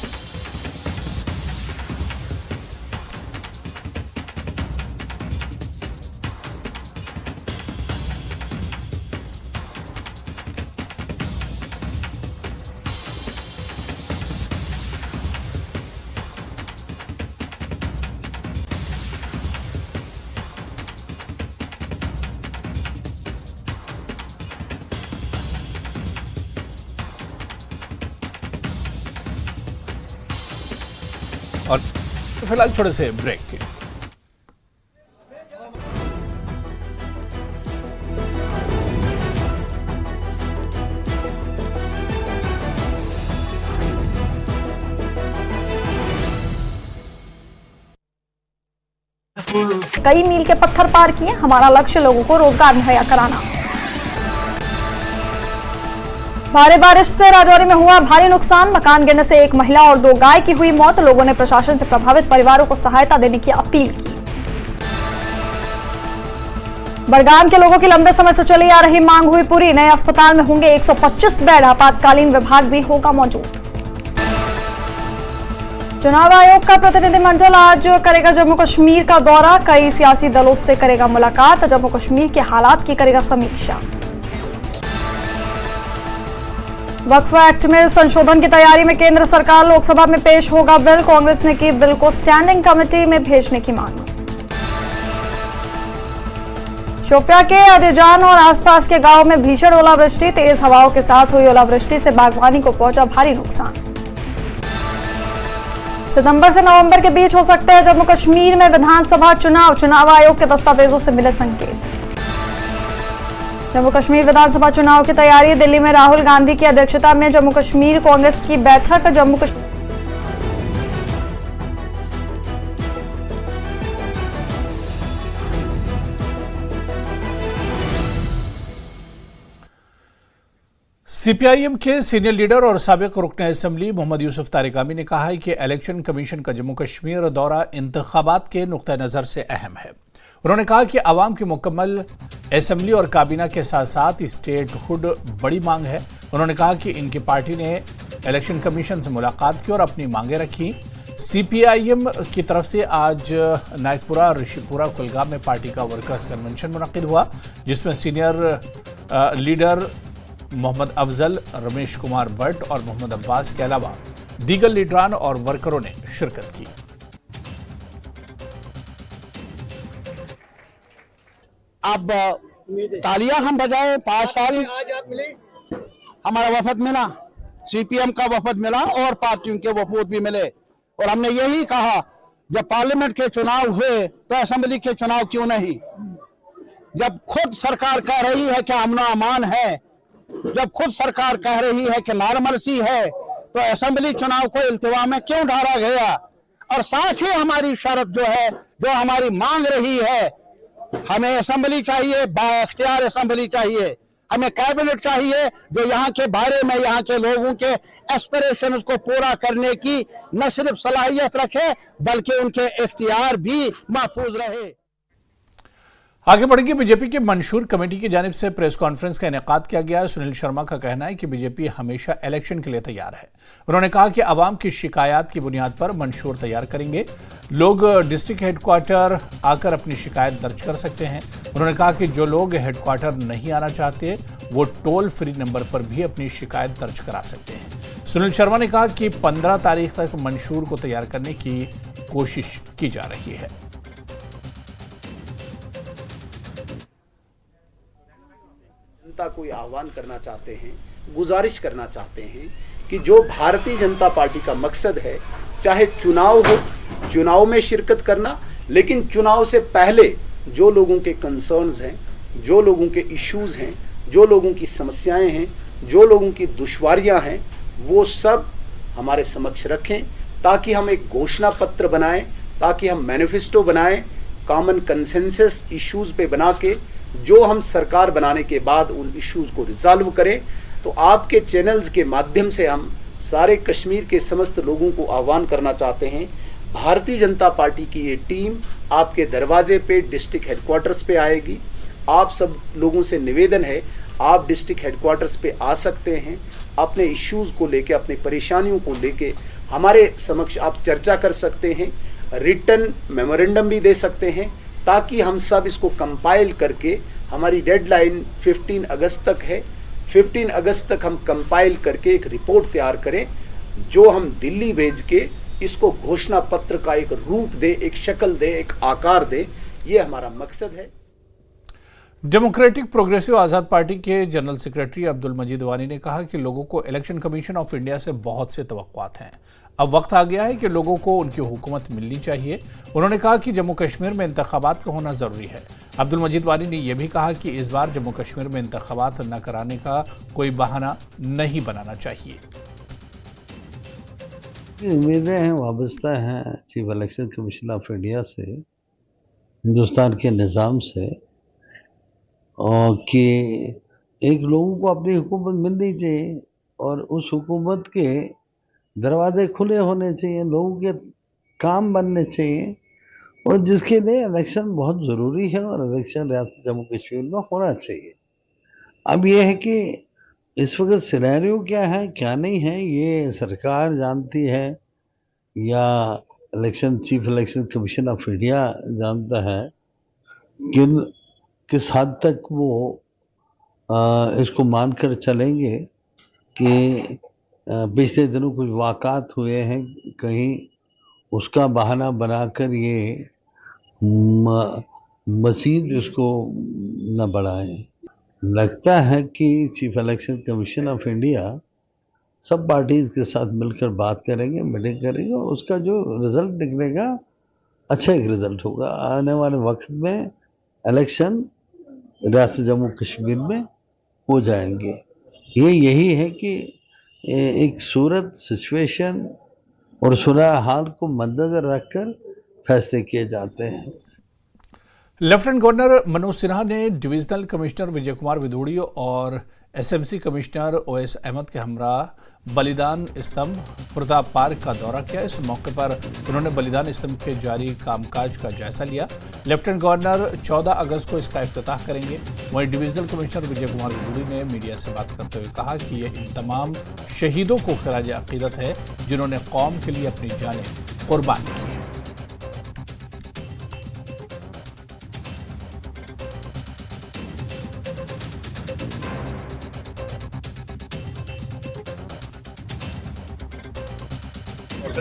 और फिलहाल छोटे से ब्रेक के कई मील के पत्थर पार किए। हमारा लक्ष्य लोगों को रोजगार मुहैया कराना। भारी बारिश से राजौरी में हुआ भारी नुकसान। मकान गिरने से एक महिला और 2 गाय की हुई मौत। लोगों ने प्रशासन से प्रभावित परिवारों को सहायता देने की अपील की। बड़गाम के लोगों की लंबे समय से चली आ रही मांग हुई पूरी। नए अस्पताल में होंगे 125 बेड। आपातकालीन विभाग भी होगा मौजूद। चुनाव आयोग का प्रतिनिधिमंडल आज करेगा जम्मू कश्मीर का दौरा। कई सियासी दलों से करेगा मुलाकात। जम्मू कश्मीर के हालात की करेगा समीक्षा। वक्फ एक्ट में संशोधन की तैयारी में केंद्र सरकार। लोकसभा में पेश होगा बिल। कांग्रेस ने की बिल को स्टैंडिंग कमेटी में भेजने की मांग। शोपियां के अदीजान और आसपास के गांवों में भीषण ओलावृष्टि। तेज हवाओं के साथ हुई ओलावृष्टि से बागवानी को पहुंचा भारी नुकसान। सितंबर से नवंबर के बीच हो सकते हैं जम्मू कश्मीर में विधानसभा चुनाव। चुनाव आयोग के दस्तावेजों से मिले संकेत। जम्मू कश्मीर विधानसभा चुनाव की तैयारी। दिल्ली में राहुल गांधी की अध्यक्षता में जम्मू कश्मीर कांग्रेस की बैठक। जम्मू कश्मीर सीपीआईएम के सीनियर लीडर और साबिक रुकन असेंबली मोहम्मद यूसुफ तारिगामी ने कहा है कि इलेक्शन कमीशन का जम्मू कश्मीर दौरा इंतखाबात के नुक्ता नज़र से अहम है। उन्होंने कहा कि आवाम की मुकम्मल असेंबली और काबीना के साथ साथ स्टेटहुड बड़ी मांग है। उन्होंने कहा कि इनकी पार्टी ने इलेक्शन कमीशन से मुलाकात की और अपनी मांगें रखी। सीपीआईएम की तरफ से आज नागपुरा, ऋषिपुरा, कुलगाम में पार्टी का वर्कर्स कन्वेंशन मुनक्किद हुआ, जिसमें सीनियर लीडर मोहम्मद अफजल, रमेश कुमार भट्ट और मोहम्मद अब्बास के अलावा दीगर लीडरान और वर्करों ने शिरकत की। अब तालियां हम बजाए। 5 साल आज आप मिले, हमारा वफद मिला, सीपीएम का वफद मिला और पार्टियों के वफूद भी मिले। और हमने यही कहा जब पार्लियामेंट के चुनाव हुए तो असेंबली के चुनाव क्यों नहीं। जब खुद सरकार कह रही है कि अमन अमान है, जब खुद सरकार कह रही है कि नॉर्मलसी है, तो असेंबली चुनाव को इल्तिवा में क्यों डाला गया। और साथ ही हमारी शर्त जो है, जो हमारी मांग रही है, हमें असेंबली चाहिए, बाइख्तियार असेंबली चाहिए, हमें कैबिनेट चाहिए जो यहाँ के बारे में यहाँ के लोगों के एस्पिरेशंस को पूरा करने की न सिर्फ सलाहियत रखे बल्कि उनके इख्तियार भी महफूज रहे। आगे बढ़ेंगे। बीजेपी के मंशूर कमेटी की जानिब से प्रेस कॉन्फ्रेंस का इनेकाद किया गया। सुनील शर्मा का कहना है कि बीजेपी हमेशा इलेक्शन के लिए तैयार है। उन्होंने कहा कि आवाम की शिकायत की बुनियाद पर मंशूर तैयार करेंगे। लोग डिस्ट्रिक्ट हेडक्वार्टर आकर अपनी शिकायत दर्ज कर सकते हैं। उन्होंने कहा कि जो लोग हेडक्वार्टर नहीं आना चाहते वो टोल फ्री नंबर पर भी अपनी शिकायत दर्ज करा सकते हैं। सुनील शर्मा ने कहा कि 15 तारीख तक मंशूर को तैयार करने की कोशिश की जा रही है। जनता को आह्वान करना चाहते हैं, गुजारिश करना चाहते हैं कि जो भारतीय जनता पार्टी का मकसद है, चाहे चुनाव हो, चुनाव में शिरकत करना, लेकिन चुनाव से पहले जो लोगों के कंसर्न्स हैं, जो लोगों के इश्यूज हैं, जो लोगों की समस्याएं हैं, जो लोगों की दुश्वारियां हैं, वो सब हमारे समक्ष रखें ताकि हम एक घोषणा पत्र बनाएं, ताकि हम मैनिफेस्टो बनाएं, कॉमन कंसेंसस इश्यूज पे बना के जो हम सरकार बनाने के बाद उन इश्यूज को रिजॉल्व करें। तो आपके चैनल्स के माध्यम से हम सारे कश्मीर के समस्त लोगों को आह्वान करना चाहते हैं, भारतीय जनता पार्टी की ये टीम आपके दरवाजे पे डिस्ट्रिक्ट हेडक्वार्टर्स पे आएगी। आप सब लोगों से निवेदन है, आप डिस्ट्रिक्ट हेडक्वार्टर्स पे आ सकते हैं, अपने इश्यूज को लेके, अपनी परेशानियों को लेके हमारे समक्ष आप चर्चा कर सकते हैं, रिटन मेमोरेंडम भी दे सकते हैं, ताकि हम सब इसको कंपाइल करके, हमारी डेडलाइन 15 अगस्त तक है, 15 अगस्त तक हम कंपाइल करके एक रिपोर्ट तैयार करें जो हम दिल्ली भेज के इसको घोषणा पत्र का एक रूप दे, एक शक्ल दे, एक आकार दे। ये हमारा मकसद है। डेमोक्रेटिक प्रोग्रेसिव आज़ाद पार्टी के जनरल सेक्रेटरी अब्दुल मजीद वानी ने कहा कि लोगों को इलेक्शन कमीशन ऑफ इंडिया से बहुत से तवक्कुआत हैं। अब वक्त आ गया है कि लोगों को उनकी हुकूमत मिलनी चाहिए। उन्होंने कहा कि जम्मू कश्मीर में इंतखाबात का होना ज़रूरी है। अब्दुल मजीद वानी ने यह भी कहा कि इस बार जम्मू कश्मीर में इंतखाबात न कराने का कोई बहाना नहीं बनाना चाहिए। उम्मीदें हैं, वाबस्ता हैं chief election commission of India से, हिंदुस्तान के निज़ाम से, और कि एक लोगों को अपनी हुकूमत मिलनी चाहिए और उस हुकूमत के दरवाजे खुले होने चाहिए, लोगों के काम बनने चाहिए, और जिसके लिए इलेक्शन बहुत ज़रूरी है और इलेक्शन रियासत जम्मू कश्मीर में होना चाहिए। अब ये है कि इस वक्त सिनेरियो क्या है क्या नहीं है ये सरकार जानती है या chief election commission of India जानता है किस हद तक वो इसको मानकर चलेंगे कि पिछले दिनों कुछ वाक़ात हुए हैं, कहीं उसका बहाना बनाकर ये मज़ीद इसको न बढ़ाएं। लगता है कि chief election commission of India सब पार्टीज के साथ मिलकर बात करेंगे, मीटिंग करेंगे, और उसका जो रिजल्ट निकलेगा अच्छा एक रिजल्ट होगा। आने वाले वक्त में इलेक्शन रियासत जम्मू कश्मीर में हो जाएंगे। यही है कि एक सूरत सिचुएशन और सूरत हाल को मद्देनजर रखकर फैसले किए जाते हैं। लेफ्टिनेंट गवर्नर मनोज सिन्हा ने डिविजनल कमिश्नर विजय कुमार विधूड़ी और एसएमसी कमिश्नर ओएस अहमद के हमरा बलिदान स्तंभ प्रताप पार्क का दौरा किया। इस मौके पर उन्होंने बलिदान स्तंभ के जारी कामकाज का जायजा लिया। लेफ्टिनेंट गवर्नर 14 अगस्त को इसका इफ्तिताह करेंगे। वहीं डिविजनल कमिश्नर विजय कुमार विधूड़ी ने मीडिया से बात करते हुए कहा कि ये इन तमाम शहीदों को खिराज अकीदत है जिन्होंने कौम के लिए अपनी जानें कुर्बान की है।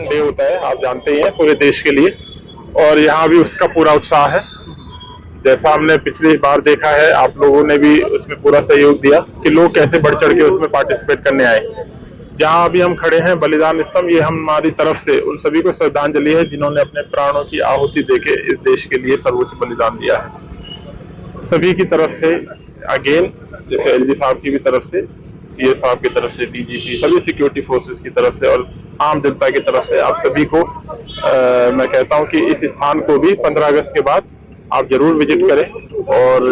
डे होता है, आप जानते ही हैं, पूरे देश के लिए, और यहाँ भी उसका पूरा उत्साह है। जैसा हमने पिछली बार देखा है, आप लोगों ने भी उसमें पूरा सहयोग दिया कि लोग कैसे बढ़ चढ़ के उसमें पार्टिसिपेट करने आए। जहाँ अभी हम खड़े हैं बलिदान स्तंभ, ये हमारी तरफ से उन सभी को श्रद्धांजलि है जिन्होंने अपने प्राणों की आहुति देके इस देश के लिए सर्वोच्च बलिदान दिया है। सभी की तरफ से अगेन, जैसे एलजी साहब की भी तरफ से, सीए साहब की तरफ से, डीजीपी, सभी सिक्योरिटी फोर्सेस की तरफ से और आम जनता की तरफ से आप सभी को मैं कहता हूं कि इस स्थान को भी 15 अगस्त के बाद आप जरूर विजिट करें और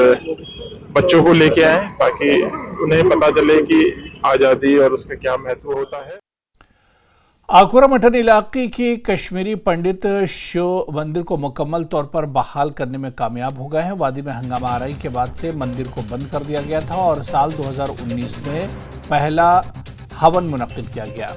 बच्चों को लेके आएं ताकि उन्हें पता चले कि आज़ादी और उसका क्या महत्व होता है। आकोरा मठन इलाके की कश्मीरी पंडित शिव मंदिर को मुकम्मल तौर पर बहाल करने में कामयाब हो गए हैं। वादी में हंगामा आराई के बाद से मंदिर को बंद कर दिया गया था और साल 2019 में पहला हवन मुनक्किद किया गया।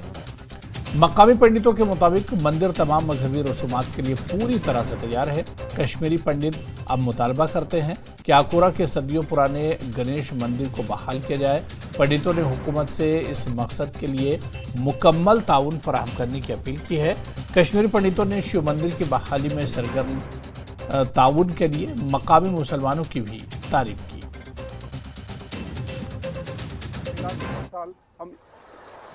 मकामी पंडितों के मुताबिक मंदिर तमाम मजहबी रसूमात के लिए पूरी तरह से तैयार है। कश्मीरी पंडित अब मुतालबा करते हैं कि आकोरा के सदियों पुराने गणेश मंदिर को बहाल किया जाए। पंडितों ने हुकूमत से इस मकसद के लिए मुकम्मल ताउन फराहम करने की अपील की है। कश्मीरी पंडितों ने शिव मंदिर की बहाली में सरगर्म ताउन के लिए मकामी मुसलमानों की भी तारीफ की। हम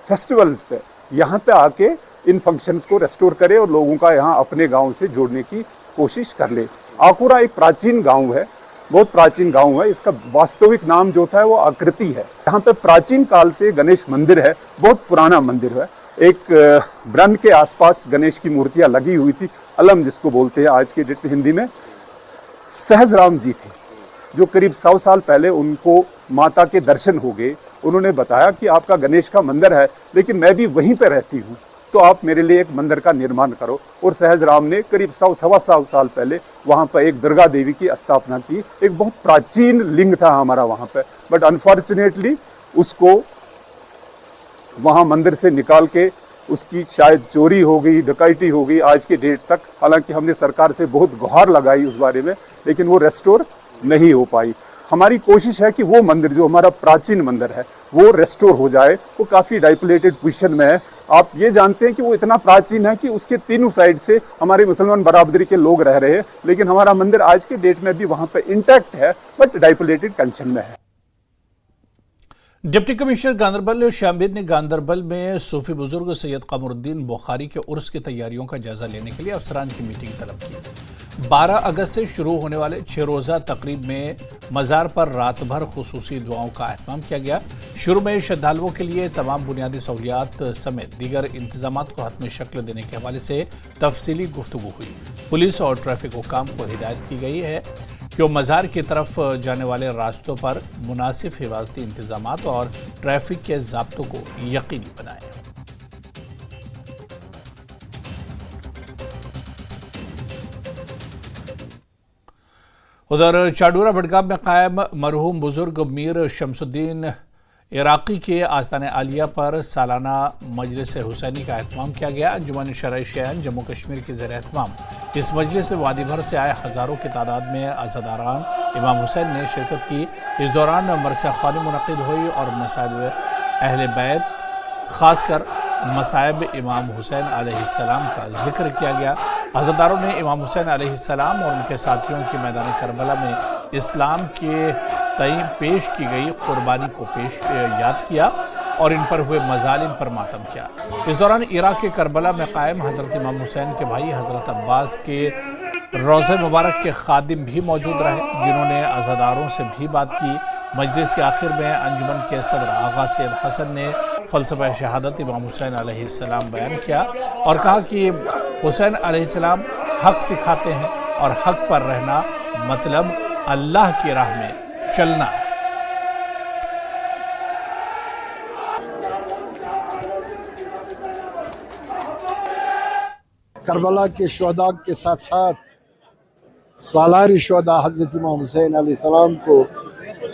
फेस्टिवल्स पे यहाँ पे आके इन फंक्शंस को रेस्टोर करें और लोगों का यहाँ अपने गांव से जोड़ने की कोशिश कर ले। आकोरा एक प्राचीन गांव है, बहुत प्राचीन गांव है। इसका वास्तविक नाम जो था वो आकृति है। यहाँ पे प्राचीन काल से गणेश मंदिर है, बहुत पुराना मंदिर है। एक ब्रह्म के आसपास गणेश की मूर्तियाँ लगी हुई थी, अलम जिसको बोलते हैं आज के डेट में हिंदी में। सहजराम जी थे जो करीब 100 साल पहले उनको माता के दर्शन हो गए। उन्होंने बताया कि आपका गणेश का मंदिर है लेकिन मैं भी वहीं पे रहती हूँ, तो आप मेरे लिए एक मंदिर का निर्माण करो। और सहजराम ने करीब 100-125 साल पहले वहाँ पर एक दुर्गा देवी की स्थापना की। एक बहुत प्राचीन लिंग था हमारा वहाँ पे, बट अनफॉर्चुनेटली उसको वहाँ मंदिर से निकाल के उसकी शायद चोरी हो गई, डकैती हो गई आज के डेट तक। हालांकि हमने सरकार से बहुत गुहार लगाई उस बारे में, लेकिन वो रेस्टोर नहीं हो पाई। हमारी कोशिश है कि वो मंदिर जो हमारा प्राचीन मंदिर है वो रेस्टोर हो जाए। वो काफ़ी डाइपलेटेड पोजीशन में है। आप ये जानते हैं कि वो इतना प्राचीन है कि उसके तीनों साइड से हमारे मुसलमान बरादरी के लोग रह रहे हैं, लेकिन हमारा मंदिर आज के डेट में भी वहाँ पे इंटैक्ट है बट डाइपलेटेड कंडीशन में है। डिप्टी कमिश्नर गांदरबल शामिर ने गांदरबल में सूफी बुजुर्ग सैयद कमरुद्दीन बुखारी के उर्स की तैयारियों का जायजा लेने के लिए अफसरान की मीटिंग तलब की। 12 अगस्त से शुरू होने वाले 6 रोज़ा तकरीब में मज़ार पर रात भर खुसूसी दुआओं का एहतमाम किया गया। शुरू में श्रद्धालुओं के लिए तमाम बुनियादी सहूलियात समेत दीगर इंतजामात को हतमी शक्ल देने के हवाले से तफसीली गुफ्तगू हुई। पुलिस और ट्रैफिक हुकाम को हिदायत की गई है कि वो मज़ार की तरफ जाने वाले रास्तों पर मुनासिब हिफाजती इंतजामात और ट्रैफिक के ज़ाब्तों को यकीनी बनाएं। उधर चाडूरा बडगाम में कायम मरहूम बुजुर्ग मीर शमसुद्दीन इराकी के आस्ताने आलिया पर सालाना मजलिस हुसैनी का एहतमाम किया गया। अंजुमन शरई शियान जम्मू कश्मीर के ज़ेर एहतमाम इस मजलिस में वादी भर से आए हज़ारों की तादाद में अज़ादारान इमाम हुसैन ने शिरकत की। इस दौरान मरसा ख़्वानी मुनक़िद हुई और मसाइब अहले बैत ख़ासकर मसाइब इमाम हुसैन अलैहिस्सलाम का जिक्र किया गया। अज़ादारों ने इमाम हुसैन अलैहिस्सलाम और उनके साथियों की मैदान करबला में इस्लाम के तय पेश की गई कुर्बानी को याद किया और इन पर हुए मजालिम पर मातम किया। इस दौरान इराक के करबला में कायम हज़रत इमाम हुसैन के भाई हज़रत अब्बास के रोज़े मुबारक के खादिम भी मौजूद रहे, जिन्होंने अज़ादारों से भी बात की। मजलिस के आखिर में अंजुमन के सदर आगा सैयद हसन ने फ़लसफ़ा शहादत इमाम हुसैन अलैहिस्सलाम बयान किया और कहा कि हुसैन अलैहिस्सलाम हक़ सिखाते हैं और हक़ पर रहना मतलब अल्लाह की राह में चलना है। करबला के शुहदा के साथ साथ सालारी शुहदा हज़रत इमाम हुसैन अलैहिस्सलाम को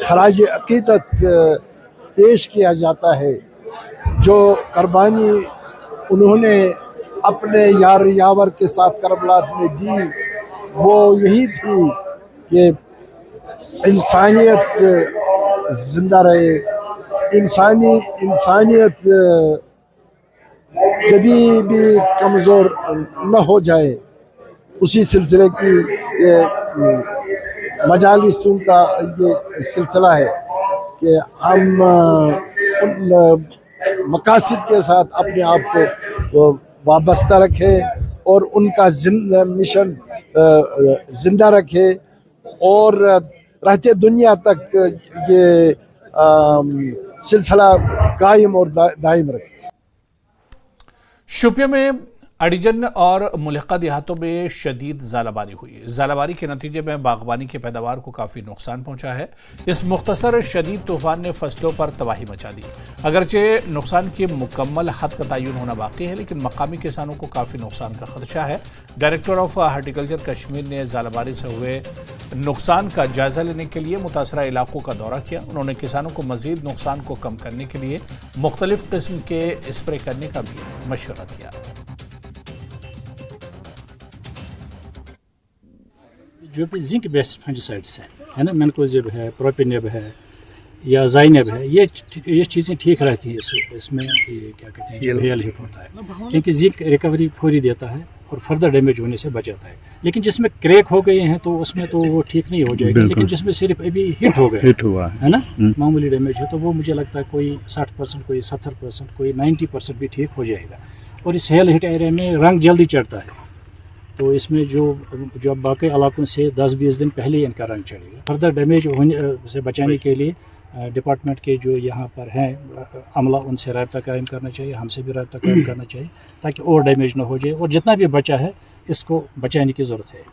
खराज अक़ीदत पेश किया जाता है। जो कुर्बानी उन्होंने अपने यार यावर के साथ करबला में दी वो यही थी कि इंसानियत जिंदा रहे, इंसानियत कभी भी कमज़ोर न हो जाए। उसी सिलसिले की ये मजालिसों का ये सिलसिला है कि हम उन मकासद के साथ अपने आप को वाबस्ता रखें और उनका मिशन जिंदा रखें और रहते दुनिया तक ये सिलसिला कायम और दायम रखें। शोपियां में अडिजन और मुल्का देहातों में शदीद ज़ालाबारी हुई। ज़ालाबारी के नतीजे में बागवानी की पैदावार को काफ़ी नुकसान पहुंचा है। इस मुख्तसर शदीद तूफ़ान ने फसलों पर तबाही मचा दी। अगरचे नुकसान की मुकम्मल हद का तयन होना बाकी है, लेकिन मकामी किसानों को काफ़ी नुकसान का खदशा है। डायरेक्टर ऑफ हार्टिकल्चर कश्मीर ने ज़ालाबारी से हुए नुकसान का जायज़ा लेने के लिए मुतासरा इलाकों का दौरा किया। उन्होंने किसानों को मज़ीद नुकसान को कम करने के लिए मुख्तलिफ किस्म के स्प्रे करने का भी मशवरा दिया। जो भी जिंक बेस्ड फंजिसाइड्स है ना, मैनकोजेब है, प्रोपिनेब है या जाइनेब है, ये चीज़ें ठीक रहती हैं। इसमें ये क्या कहते हैं हेल हिट होता है, क्योंकि जिंक रिकवरी फौरी देता है और फर्दर डैमेज होने से बचाता है। लेकिन जिसमें क्रैक हो गए हैं तो उसमें तो वो ठीक नहीं हो जाएगी, लेकिन जिसमें सिर्फ अभी हिट हो गए, हिट हुआ है ना, मामूली डैमेज है, तो वो मुझे लगता है कोई 60%, कोई 70%, कोई 90% भी ठीक हो जाएगा। और इस हेल हिट एरिया में रंग जल्दी चढ़ता है, तो इसमें जो बाकी इलाकों से 10-20 दिन पहले ही इनका रंग चढ़ेगा। फर्दर डैमेज होने से बचाने के लिए डिपार्टमेंट के जो यहाँ पर हैं अमला, उनसे राब्ता कायम करना चाहिए, हमसे भी राब्ता कायम करना चाहिए, ताकि और डैमेज ना हो जाए। और जितना भी बचा है इसको बचाने की ज़रूरत है।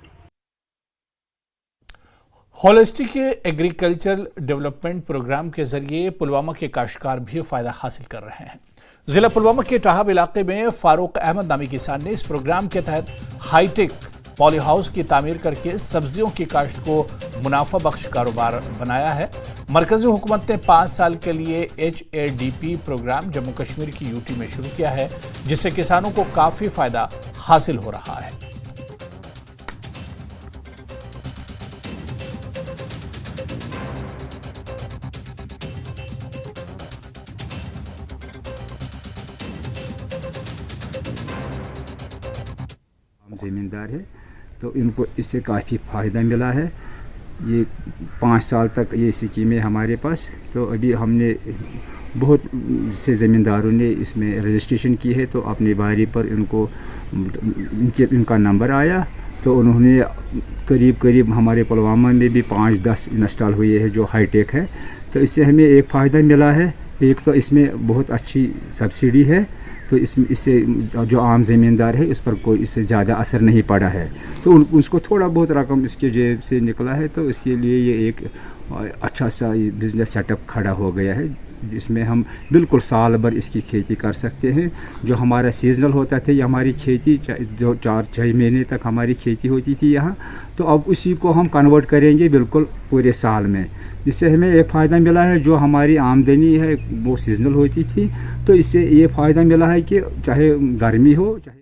होलिस्टिक एग्रीकल्चर डेवलपमेंट प्रोग्राम के जरिए पुलवामा के काश्तकार भी फ़ायदा हासिल कर रहे हैं। ज़िला पुलवामा के टाहब इलाके में फारूक अहमद नामी किसान ने इस प्रोग्राम के तहत हाईटेक पॉली हाउस की तामीर करके सब्जियों की काश्त को मुनाफा बख्श कारोबार बनाया है। मरकजी हुकूमत ने 5 साल के लिए HADP प्रोग्राम जम्मू कश्मीर की यूटी में शुरू किया है, जिससे किसानों को काफ़ी फ़ायदा हासिल हो रहा है। ज़मींदार है तो इनको इससे काफ़ी फ़ायदा मिला है। ये 5 साल तक ये स्कीमें हमारे पास, तो अभी हमने बहुत से ज़मींदारों ने इसमें रजिस्ट्रेशन की है, तो अपनी बारी पर इनका नंबर आया, तो उन्होंने करीब हमारे पुलवामा में भी 5-10 इंस्टॉल हुए हैं जो हाईटेक है। तो इससे हमें एक फ़ायदा मिला है, एक तो इसमें बहुत अच्छी सब्सिडी है, तो इससे जो आम ज़मींदार है इस पर कोई इससे ज़्यादा असर नहीं पड़ा है। तो उसको थोड़ा बहुत रकम इसके जेब से निकला है, तो इसके लिए ये एक अच्छा सा बिज़नेस सेटअप खड़ा हो गया है जिसमें हम बिल्कुल साल भर इसकी खेती कर सकते हैं। जो हमारा सीजनल होता था, ये हमारी खेती जो 4-6 महीने तक हमारी खेती होती थी यहाँ, तो अब उसी को हम कन्वर्ट करेंगे बिल्कुल पूरे साल में, जिससे हमें ये फ़ायदा मिला है। जो हमारी आमदनी है वो सीजनल होती थी, तो इससे ये फ़ायदा मिला है कि चाहे गर्मी हो चाहे।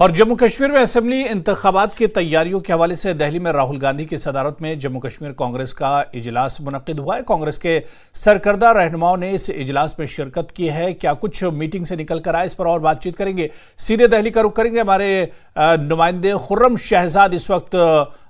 और जम्मू कश्मीर में असेंबली इंतखाबात की तैयारियों के हवाले से दिल्ली में राहुल गांधी की सदारत में जम्मू कश्मीर कांग्रेस का इजलास मुनक्किद हुआ है। कांग्रेस के सरकर्दा रहनुमाओं ने इस इजलास में शिरकत की है। क्या कुछ मीटिंग से निकल कर आए, इस पर और बातचीत करेंगे। सीधे दिल्ली का रुख करेंगे। हमारे नुमाइंदे खुर्रम शहजाद इस वक्त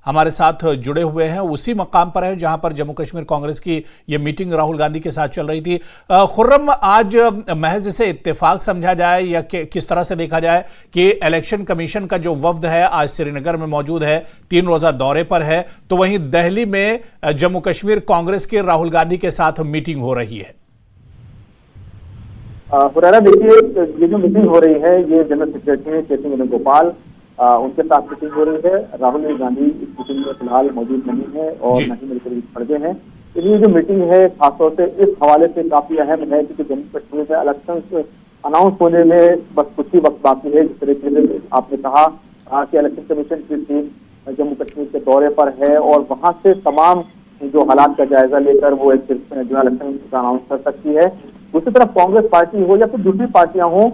हमारे साथ जुड़े हुए हैं, उसी मकाम पर है जहां पर जम्मू कश्मीर कांग्रेस की ये मीटिंग राहुल गांधी के साथ चल रही थी। खुर्रम, आज महज इसे इत्तेफाक समझा जाए या किस तरह से देखा जाए कि इलेक्शन कमीशन का जो वफ्द है आज श्रीनगर में मौजूद है, 3 रोजा दौरे पर है, तो वहीं दिल्ली में जम्मू कश्मीर कांग्रेस के राहुल गांधी के साथ मीटिंग हो रही है। हुरैरा, देखिए ये जो मीटिंग हो रही है ये जनरल सेक्रेटरी चेतन वेणुगोपाल उनके साथ मीटिंग हो रही है। राहुल गांधी इस मीटिंग में फिलहाल मौजूद नहीं है और न ही मिलकर पड़ गए हैं। इसलिए जो मीटिंग है खासतौर से इस हवाले से काफी अहम है क्योंकि जम्मू कश्मीर में इलेक्शन अनाउंस होने में बस कुछ ही वक्त बाकी है। जिस तरीके से आपने कहा कि इलेक्शन कमीशन की टीम जम्मू कश्मीर के दौरे पर है और वहां से तमाम जो हालात का जायजा लेकर वो एक जो इलेक्शन का अनाउंस कर सकती है। दूसरी तरफ कांग्रेस पार्टी हो या फिर दूसरी पार्टियां हो,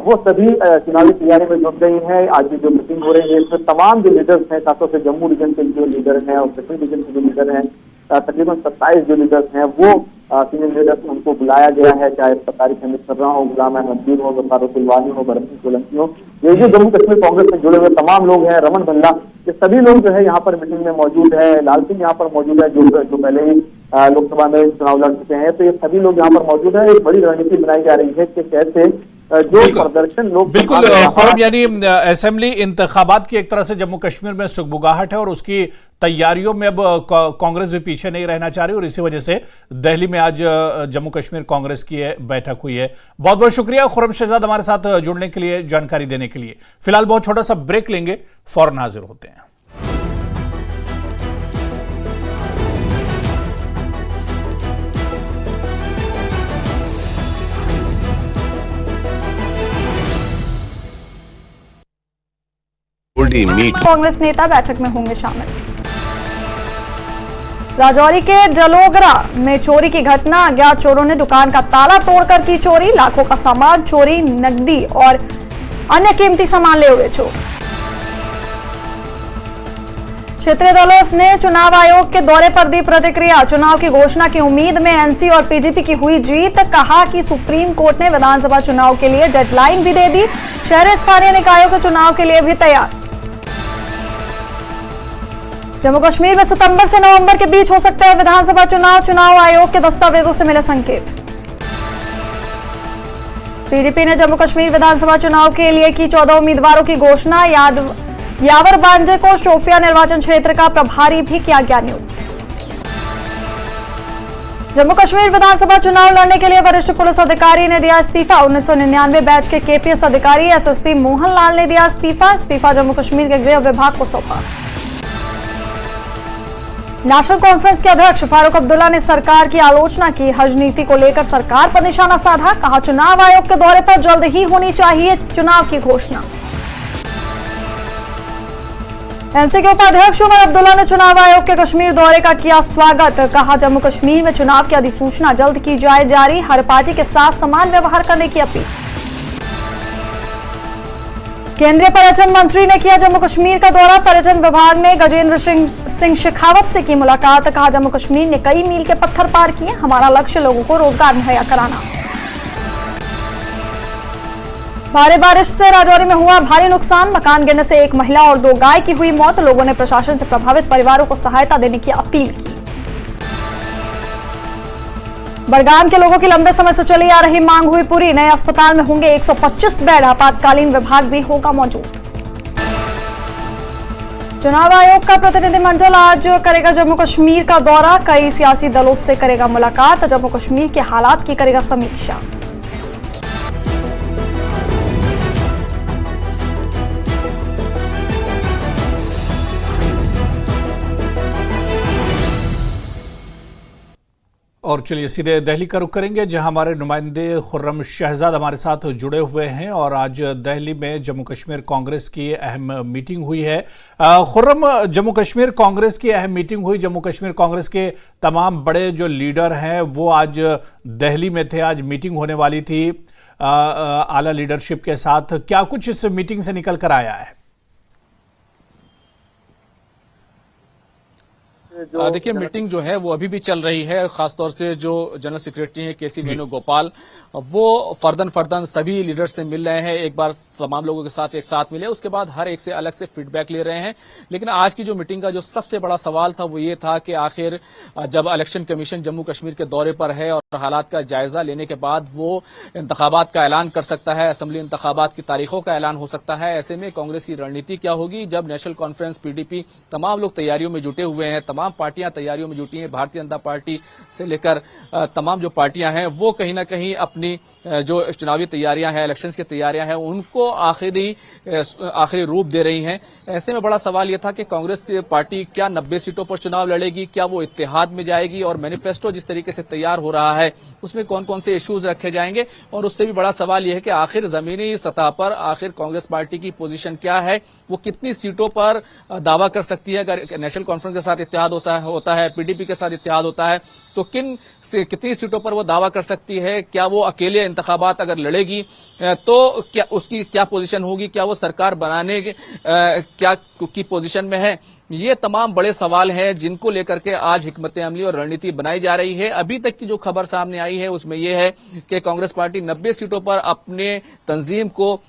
वो सभी चुनावी तैयारी में जुट गई हैं। आज जो मीटिंग हो रही है इसमें तमाम जो लीडर्स हैं, खासतौर से जम्मू रीजन के जो लीडर हैं और कश्मीर रीजन के जो लीडर हैं, तकरीबन 27 जो लीडर्स हैं वो सीनियर लीडर्स उनको बुलाया गया है, चाहे तारिक हमीद सर्रा हो, गुलाम अहमद मीर हो, वकार कुलवानी हो, भरत सोलंकी हो, ये जो जम्मू कश्मीर कांग्रेस से जुड़े हुए तमाम लोग हैं, रमन भल्ला, ये सभी लोग जो है यहाँ पर मीटिंग में मौजूद है। लाल सिंह यहाँ पर मौजूद है जो पहले ही लोकसभा में चुनाव लड़ चुके हैं, तो ये सभी लोग यहाँ पर मौजूद है। एक बड़ी रणनीति बनाई जा रही है कि कैसे जो प्रदर्शन लोग बिल्कुल खुर्रम, यानी असेंबली इंतखाबात की एक तरह से जम्मू कश्मीर में सुगबुगाहट है और उसकी तैयारियों में अब कांग्रेस भी पीछे नहीं रहना चाह रही और इसी वजह से दिल्ली में आज जम्मू कश्मीर कांग्रेस की बैठक हुई है। बहुत बहुत शुक्रिया खुर्रम शहजाद हमारे साथ जुड़ने के लिए, जानकारी देने के लिए। फिलहाल बहुत छोटा सा ब्रेक लेंगे, फौरन हाजिर होते हैं। कांग्रेस नेता बैठक में होंगे शामिल। राजौरी के जलोगरा में चोरी की घटना, अज्ञात चोरों ने दुकान का ताला तोड़कर की चोरी, लाखों का सामान चोरी, नकदी और अन्य कीमती सामान ले हुए चोर। क्षेत्रीय दलों ने चुनाव आयोग के दौरे पर दी प्रतिक्रिया, चुनाव की घोषणा की उम्मीद में एनसी और पीजीपी की हुई जीत, कहा कि सुप्रीम कोर्ट ने विधानसभा चुनाव के लिए डेडलाइन भी दे दी, शहरी स्थानीय निकायों के चुनाव के लिए भी तैयार। जम्मू कश्मीर में सितंबर से नवंबर के बीच हो सकता है विधानसभा चुनाव, चुनाव आयोग के दस्तावेजों से मिले संकेत। पीडीपी ने जम्मू कश्मीर विधानसभा चुनाव के लिए की 14 उम्मीदवारों की घोषणा, यावर बांजे को शोपियां निर्वाचन क्षेत्र का प्रभारी भी किया गया नियुक्त। जम्मू कश्मीर विधानसभा चुनाव लड़ने के लिए वरिष्ठ पुलिस अधिकारी ने दिया इस्तीफा, 1999 बैच के केपीएस अधिकारी एसएसपी मोहन लाल ने दिया इस्तीफा जम्मू कश्मीर के गृह विभाग को सौंपा। नेशनल कॉन्फ्रेंस के अध्यक्ष फारूक अब्दुल्ला ने सरकार की आलोचना की, हज नीति को लेकर सरकार पर निशाना साधा, कहा चुनाव आयोग के दौरे पर जल्द ही होनी चाहिए चुनाव की घोषणा। एनसी के उपाध्यक्ष उमर अब्दुल्ला ने चुनाव आयोग के कश्मीर दौरे का किया स्वागत, कहा जम्मू कश्मीर में चुनाव की अधिसूचना जल्द की जाए जारी, हर पार्टी के साथ समान व्यवहार करने की अपील। केंद्रीय पर्यटन मंत्री ने किया जम्मू कश्मीर का दौरा, पर्यटन विभाग में गजेंद्र सिंह शेखावत से की मुलाकात, कहा जम्मू कश्मीर ने कई मील के पत्थर पार किए, हमारा लक्ष्य लोगों को रोजगार मुहैया कराना। भारी बारिश से राजौरी में हुआ भारी नुकसान, मकान गिरने से एक महिला और 2 गाय की हुई मौत, लोगों ने प्रशासन से प्रभावित परिवारों को सहायता देने की अपील की। बड़गाम के लोगों की लंबे समय से चली आ रही मांग हुई पूरी, नए अस्पताल में होंगे 125 बेड, आपातकालीन विभाग भी होगा मौजूद। चुनाव आयोग का प्रतिनिधिमंडल आज करेगा जम्मू कश्मीर का दौरा, कई सियासी दलों से करेगा मुलाकात, जम्मू कश्मीर के हालात की करेगा समीक्षा। और चलिए सीधे दिल्ली का रुख करेंगे, जहां हमारे नुमाइंदे खुर्रम शहजाद हमारे साथ जुड़े हुए हैं। और आज दिल्ली में जम्मू कश्मीर कांग्रेस की अहम मीटिंग हुई है। खुर्रम, जम्मू कश्मीर कांग्रेस की अहम मीटिंग हुई। जम्मू कश्मीर कांग्रेस के तमाम बड़े जो लीडर हैं वो आज दिल्ली में थे। आज मीटिंग होने वाली थी आला लीडरशिप के साथ। क्या कुछ इस मीटिंग से निकल कर आया है? देखिए, मीटिंग जो है वो अभी भी चल रही है। खासतौर से जो जनरल सेक्रेटरी हैं केसी वेणुगोपाल, वो फर्दन सभी लीडर से मिल रहे हैं। एक बार तमाम लोगों के साथ एक साथ मिले, उसके बाद हर एक से अलग से फीडबैक ले रहे हैं। लेकिन आज की जो मीटिंग का जो सबसे बड़ा सवाल था वो ये था कि आखिर जब इलेक्शन कमीशन जम्मू कश्मीर के दौरे पर है और हालात का जायजा लेने के बाद वो इंतखाबात का ऐलान कर सकता है, असेंबली इंतखाबात की तारीखों का ऐलान हो सकता है। ऐसे में कांग्रेस की रणनीति क्या होगी? जब नेशनल कॉन्फ्रेंस, पीडीपी, तमाम लोग तैयारियों में जुटे हुए हैं, तमाम पार्टियां तैयारियों में जुटी हैं, भारतीय जनता पार्टी से लेकर तमाम जो पार्टियां हैं वो कहीं ना कहीं अपनी जो चुनावी तैयारियां हैं, इलेक्शंस की तैयारियां हैं, उनको आखिरी रूप दे रही हैं। ऐसे में बड़ा सवाल यह था कि कांग्रेस की पार्टी क्या 90 सीटों पर चुनाव लड़ेगी, क्या वो इत्तेहाद में जाएगी, और मैनिफेस्टो जिस तरीके से तैयार हो रहा है उसमें कौन कौन से इश्यूज रखे जाएंगे। और उससे भी बड़ा सवाल यह है कि आखिर जमीनी सतह पर आखिर कांग्रेस पार्टी की पोजीशन क्या है, वो कितनी सीटों पर दावा कर सकती है। अगर नेशनल कॉन्फ्रेंस के साथ इत्तेहाद होता है, पीडीपी के साथ इत्तेहाद होता है, तो कितनी सीटों पर वो दावा कर सकती है। क्या वो अकेले इंतखाबात अगर लड़ेगी तो क्या उसकी क्या पोजीशन होगी, क्या वो सरकार बनाने क्या की पोजीशन में है। ये तमाम बड़े सवाल हैं जिनको लेकर के आज हिकमत अमली और रणनीति बनाई जा रही है। अभी तक की जो खबर सामने आई है उसमें यह है कि कांग्रेस पार्टी 90 सीटों पर अपने तंजीम को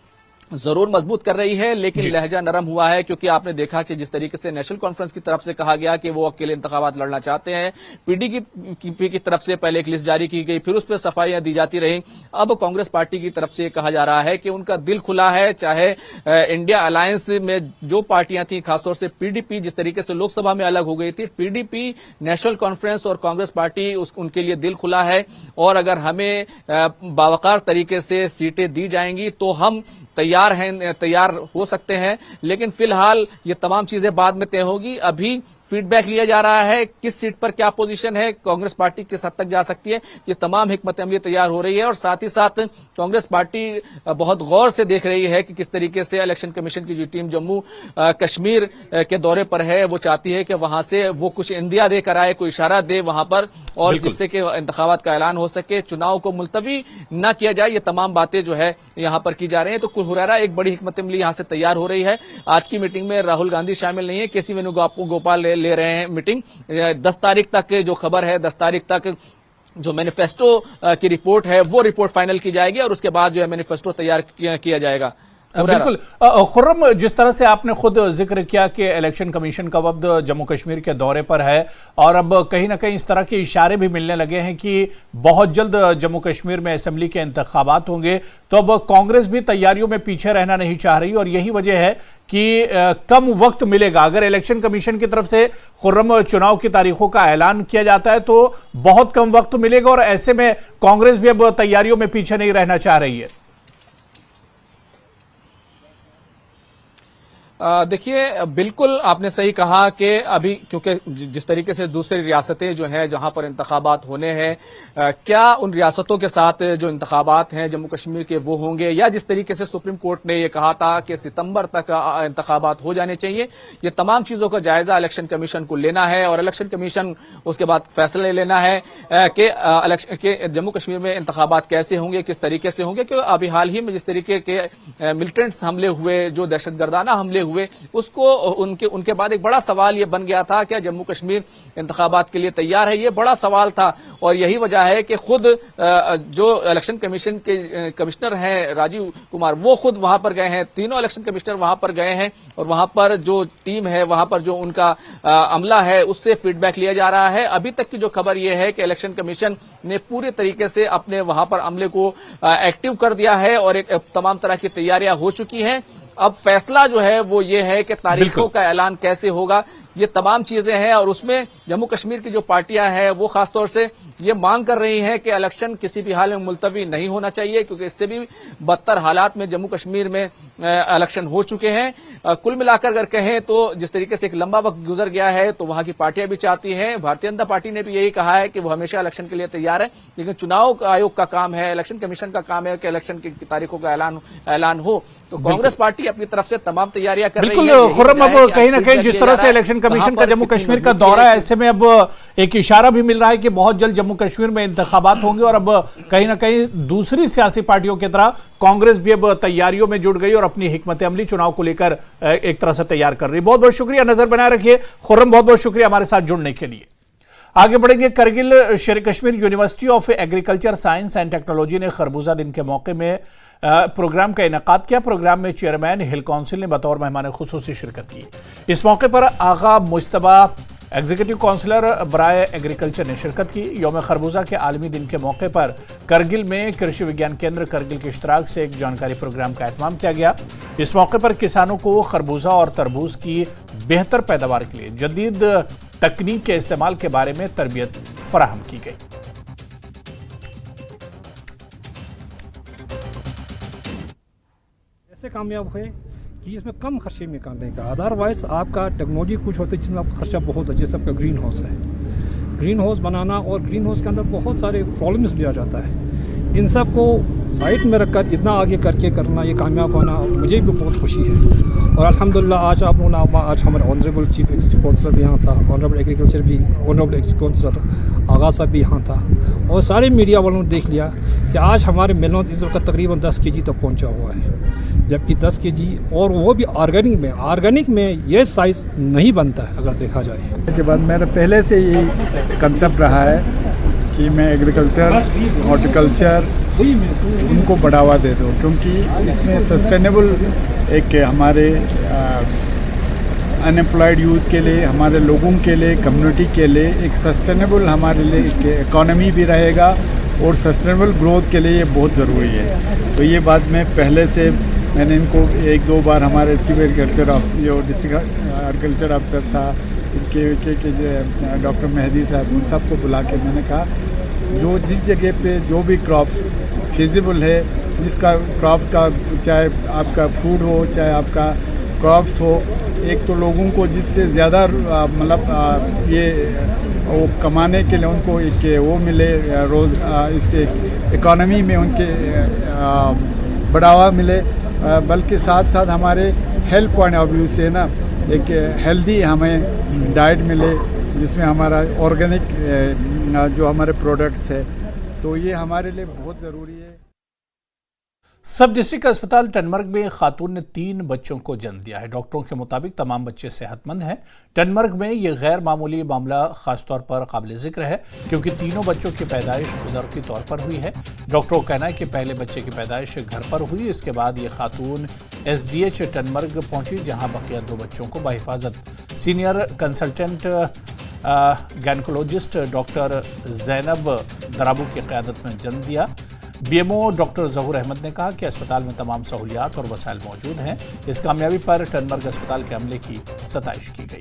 जरूर मजबूत कर रही है, लेकिन लहजा नरम हुआ है, क्योंकि आपने देखा कि जिस तरीके से नेशनल कॉन्फ्रेंस की तरफ से कहा गया कि वो अकेले इंतखाबात लड़ना चाहते हैं, पीडीपी की तरफ से पहले एक लिस्ट जारी की गई, फिर उस पर सफाइयां दी जाती रही। अब कांग्रेस पार्टी की तरफ से कहा जा रहा है कि उनका दिल खुला है, चाहे इंडिया अलायंस में जो पार्टियां थी, खासतौर से पीडीपी जिस तरीके से लोकसभा में अलग हो गई थी, पीडीपी, नेशनल कॉन्फ्रेंस और कांग्रेस पार्टी उनके लिए दिल खुला है। और अगर हमें बावकार तरीके से सीटें दी जाएंगी तो हम तैयार हो सकते हैं। लेकिन फिलहाल ये तमाम चीजें बाद में तय होगी। अभी फीडबैक लिया जा रहा है किस सीट पर क्या पोजीशन है, कांग्रेस पार्टी किस हद तक जा सकती है। ये तमाम हिकमत अमली तैयार हो रही है और साथ ही साथ कांग्रेस पार्टी बहुत गौर से देख रही है कि किस तरीके से इलेक्शन कमीशन की जो टीम जम्मू कश्मीर के दौरे पर है, वो चाहती है कि वहां से वो कुछ इंदिया देकर आए, कोई इशारा दे वहां पर, और जिससे कि इंतखाबात का ऐलान हो सके, चुनाव को मुलतवी न किया जाए। ये तमाम बातें जो है यहां पर की जा रही है। तो कुलहुरारा एक बड़ी हिकमत अमली यहां से तैयार हो रही है। आज की मीटिंग में राहुल गांधी शामिल नहीं है, केसी वेणुगोपाल ले रहे हैं मीटिंग। 10 तारीख तक जो खबर है, 10 तारीख तक जो मैनिफेस्टो की रिपोर्ट है वो रिपोर्ट फाइनल की जाएगी और उसके बाद जो है मैनिफेस्टो तैयार किया जाएगा। बिल्कुल खुर्रम, जिस तरह से आपने खुद जिक्र किया कि इलेक्शन कमीशन का वफ्द जम्मू कश्मीर के दौरे पर है और अब कहीं ना कहीं इस तरह के इशारे भी मिलने लगे हैं कि बहुत जल्द जम्मू कश्मीर में असेंबली के इंतखाबात होंगे, तो अब कांग्रेस भी तैयारियों में पीछे रहना नहीं चाह रही और यही वजह है कि कम वक्त मिलेगा। अगर इलेक्शन कमीशन की तरफ से खुर्रम चुनाव की तारीखों का ऐलान किया जाता है तो बहुत कम वक्त मिलेगा और ऐसे में कांग्रेस भी अब तैयारियों में पीछे नहीं रहना चाह रही है। देखिए, बिल्कुल आपने सही कहा कि अभी क्योंकि जिस तरीके से दूसरी रियासतें जो हैं जहां पर इंतखाबात होने हैं, क्या उन रियासतों के साथ जो इंतखाबात हैं जम्मू कश्मीर के वो होंगे, या जिस तरीके से सुप्रीम कोर्ट ने ये कहा था कि सितंबर तक इंतखाबात हो जाने चाहिए, ये तमाम चीजों का जायजा इलेक्शन कमीशन को लेना है और इलेक्शन कमीशन उसके बाद फैसला लेना है कि जम्मू कश्मीर में इंतखाबात कैसे होंगे, किस तरीके से होंगे। क्योंकि अभी हाल ही में जिस तरीके के मिलिटेंट्स हमले हुए, जो दहशतगर्दाना हमले हुए, उसको उनके बाद एक बड़ा सवाल यह बन गया था क्या जम्मू कश्मीर इंतखाबात के लिए तैयार है। यह बड़ा सवाल था और यही वजह है कि खुद जो इलेक्शन कमीशन के कमिश्नर हैं राजीव कुमार, वो खुद वहां पर गए हैं, तीनों इलेक्शन कमिश्नर वहां पर गए हैं और वहां पर जो टीम है, वहां पर जो उनका अमला है, उससे फीडबैक लिया जा रहा है। अभी तक की जो खबर यह है कि इलेक्शन कमीशन ने पूरे तरीके से अपने वहां पर अमले को एक्टिव कर दिया है और एक तमाम तरह की तैयारियां हो चुकी हैं। अब फैसला जो है वो ये है कि तारीखों का ऐलान कैसे होगा, ये तमाम चीजें हैं। और उसमें जम्मू कश्मीर की जो पार्टियां हैं वो खासतौर से ये मांग कर रही हैं कि इलेक्शन किसी भी हाल में मुलतवी नहीं होना चाहिए, क्योंकि इससे भी बदतर हालात में जम्मू कश्मीर में इलेक्शन हो चुके हैं। कुल मिलाकर अगर कहें तो जिस तरीके से एक लंबा वक्त गुजर गया है तो वहां की पार्टियां भी चाहती हैं, भारतीय जनता पार्टी ने भी यही कहा है कि वो हमेशा इलेक्शन के लिए तैयार है, लेकिन चुनाव आयोग का काम है, इलेक्शन कमीशन का काम है कि इलेक्शन की तारीखों का ऐलान हो। तो कांग्रेस पार्टी अपनी तरफ से तमाम तैयारियां कर रही है। बिल्कुल खुर्रम, अब कहीं ना कहीं जिस तरह से इलेक्शन कमीशन का जम्मू कश्मीर का दौरा है, ऐसे में अब एक इशारा भी मिल रहा है कि बहुत जल्द जम्मू कश्मीर में इंतखाबात होंगे और अब कहीं ना कहीं दूसरी सियासी पार्टियों की तरह कांग्रेस भी अब तैयारियों में जुट गई और अपनी हिकमत अमली चुनाव को लेकर एक तरह से तैयार कर रही है। बहुत बहुत शुक्रिया, नजर बनाए रखिए। खुर्रम, बहुत बहुत शुक्रिया हमारे साथ जुड़ने के लिए। आगे बढ़ेंगे। करगिल शेर Kashmir university of agriculture science and technology ने खरबूजा दिन के मौके में प्रोग्राम का इनेकाद किया। प्रोग्राम में चेयरमैन हिल काउंसिल ने बतौर मेहमान खुसूसी शिरकत की। इस मौके पर आगा मुश्तबा एग्जीक्यूटिव काउंसलर बराए एग्रीकल्चर ने शिरकत की। यौम खरबूजा के आलमी दिन के मौके पर करगिल में कृषि विज्ञान केंद्र करगिल के इश्तराक से एक जानकारी प्रोग्राम का एहतमाम किया गया। इस मौके पर किसानों को खरबूजा और तरबूज की बेहतर पैदावार के लिए जदीद तकनीक के इस्तेमाल के बारे में तरबियत फराहम की गई। ऐसे कामयाब हुए कि इसमें कम खर्चे में करने का, अदरवाइज आपका टेक्नोलॉजी कुछ होती है जिसमें आपका खर्चा बहुत है। जैसे आपका ग्रीन हाउस है, ग्रीन हाउस बनाना और ग्रीन हाउस के अंदर बहुत सारे प्रॉब्लम्स भी आ जाता है। इन सब को साइड में रखकर इतना आगे करके करना, ये कामयाब होना मुझे भी बहुत खुशी है। और अल्हम्दुलिल्लाह आज आप लोगों ने, आज हमारे ऑनरेबल चीफ एग्जीक्यूटिव काउंसलर भी यहाँ था, ऑनरेबल एग्रीकल्चर भी, ऑनरेबल एग्जीक्यूटिव काउंसलर आगा साहब भी यहाँ था, और सारे मीडिया वालों ने देख लिया कि आज हमारे मेलनौत इस वक्त तकरीबन 10 kg तक पहुँचा हुआ है, जबकि 10 kg और वो भी ऑर्गेनिक में ये साइज़ नहीं बनता है अगर देखा जाए। के बाद मेरा पहले से यही कंसेप्ट रहा है कि मैं एग्रीकल्चर, हॉर्टिकल्चर उनको बढ़ावा दे दूँ, क्योंकि इसमें सस्टेनेबल एक हमारे अनएम्प्लॉयड यूथ के लिए, हमारे लोगों के लिए, कम्युनिटी के लिए एक सस्टेनेबल हमारे लिए एक इकोनॉमी भी रहेगा और सस्टेनेबल ग्रोथ के लिए ये बहुत ज़रूरी है। तो ये बात मैं पहले से मैंने इनको 1-2 बार हमारे चीफ एग्रीकल्चर जो डिस्ट्रिक्ट एग्रीकल्चर अफसर था के डॉक्टर मेहदी साहब, उन सबको बुला के मैंने कहा जो जिस जगह पे जो भी क्रॉप्स फिजिबल है, जिसका क्रॉप का चाहे आपका फूड हो चाहे आपका क्रॉप्स हो, एक तो लोगों को जिससे ज़्यादा मतलब ये वो कमाने के लिए उनको एक वो मिले, रोज़ इसके इकोनॉमी में उनके बढ़ावा मिले, बल्कि साथ साथ हमारे हेल्थ पॉइंट ऑफ व्यू से ना एक हेल्दी हमें डाइट मिले जिसमें हमारा ऑर्गेनिक जो हमारे प्रोडक्ट्स है, तो ये हमारे लिए बहुत ज़रूरी है। सब डिस्ट्रिक्ट अस्पताल टनमर्ग में खातून ने 3 बच्चों को जन्म दिया है। डॉक्टरों के मुताबिक तमाम बच्चे सेहतमंद हैं। टनमर्ग में ये गैर मामूली मामला खासतौर पर काबिल जिक्र है क्योंकि तीनों बच्चों की पैदाइश कुदरती तौर पर हुई है। डॉक्टरों का कहना है कि पहले बच्चे की पैदाइश घर पर हुई, इसके बाद ये खातून SDH टनमर्ग पहुंची जहां बकिया 2 बच्चों को बहिफाजत senior consultant gynaecologist doctor Zainab Darabu की क़यादत में जन्म दिया। BMO डॉक्टर जहूर अहमद ने कहा कि अस्पताल में तमाम सहूलियात और वसाइल मौजूद हैं। इस कामयाबी पर टनमर्ग अस्पताल के अमले की सताइश की गई।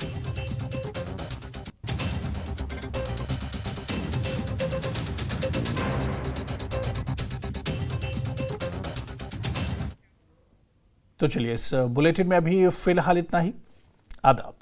तो चलिए, इस बुलेटिन में अभी फिलहाल इतना ही। आदाब।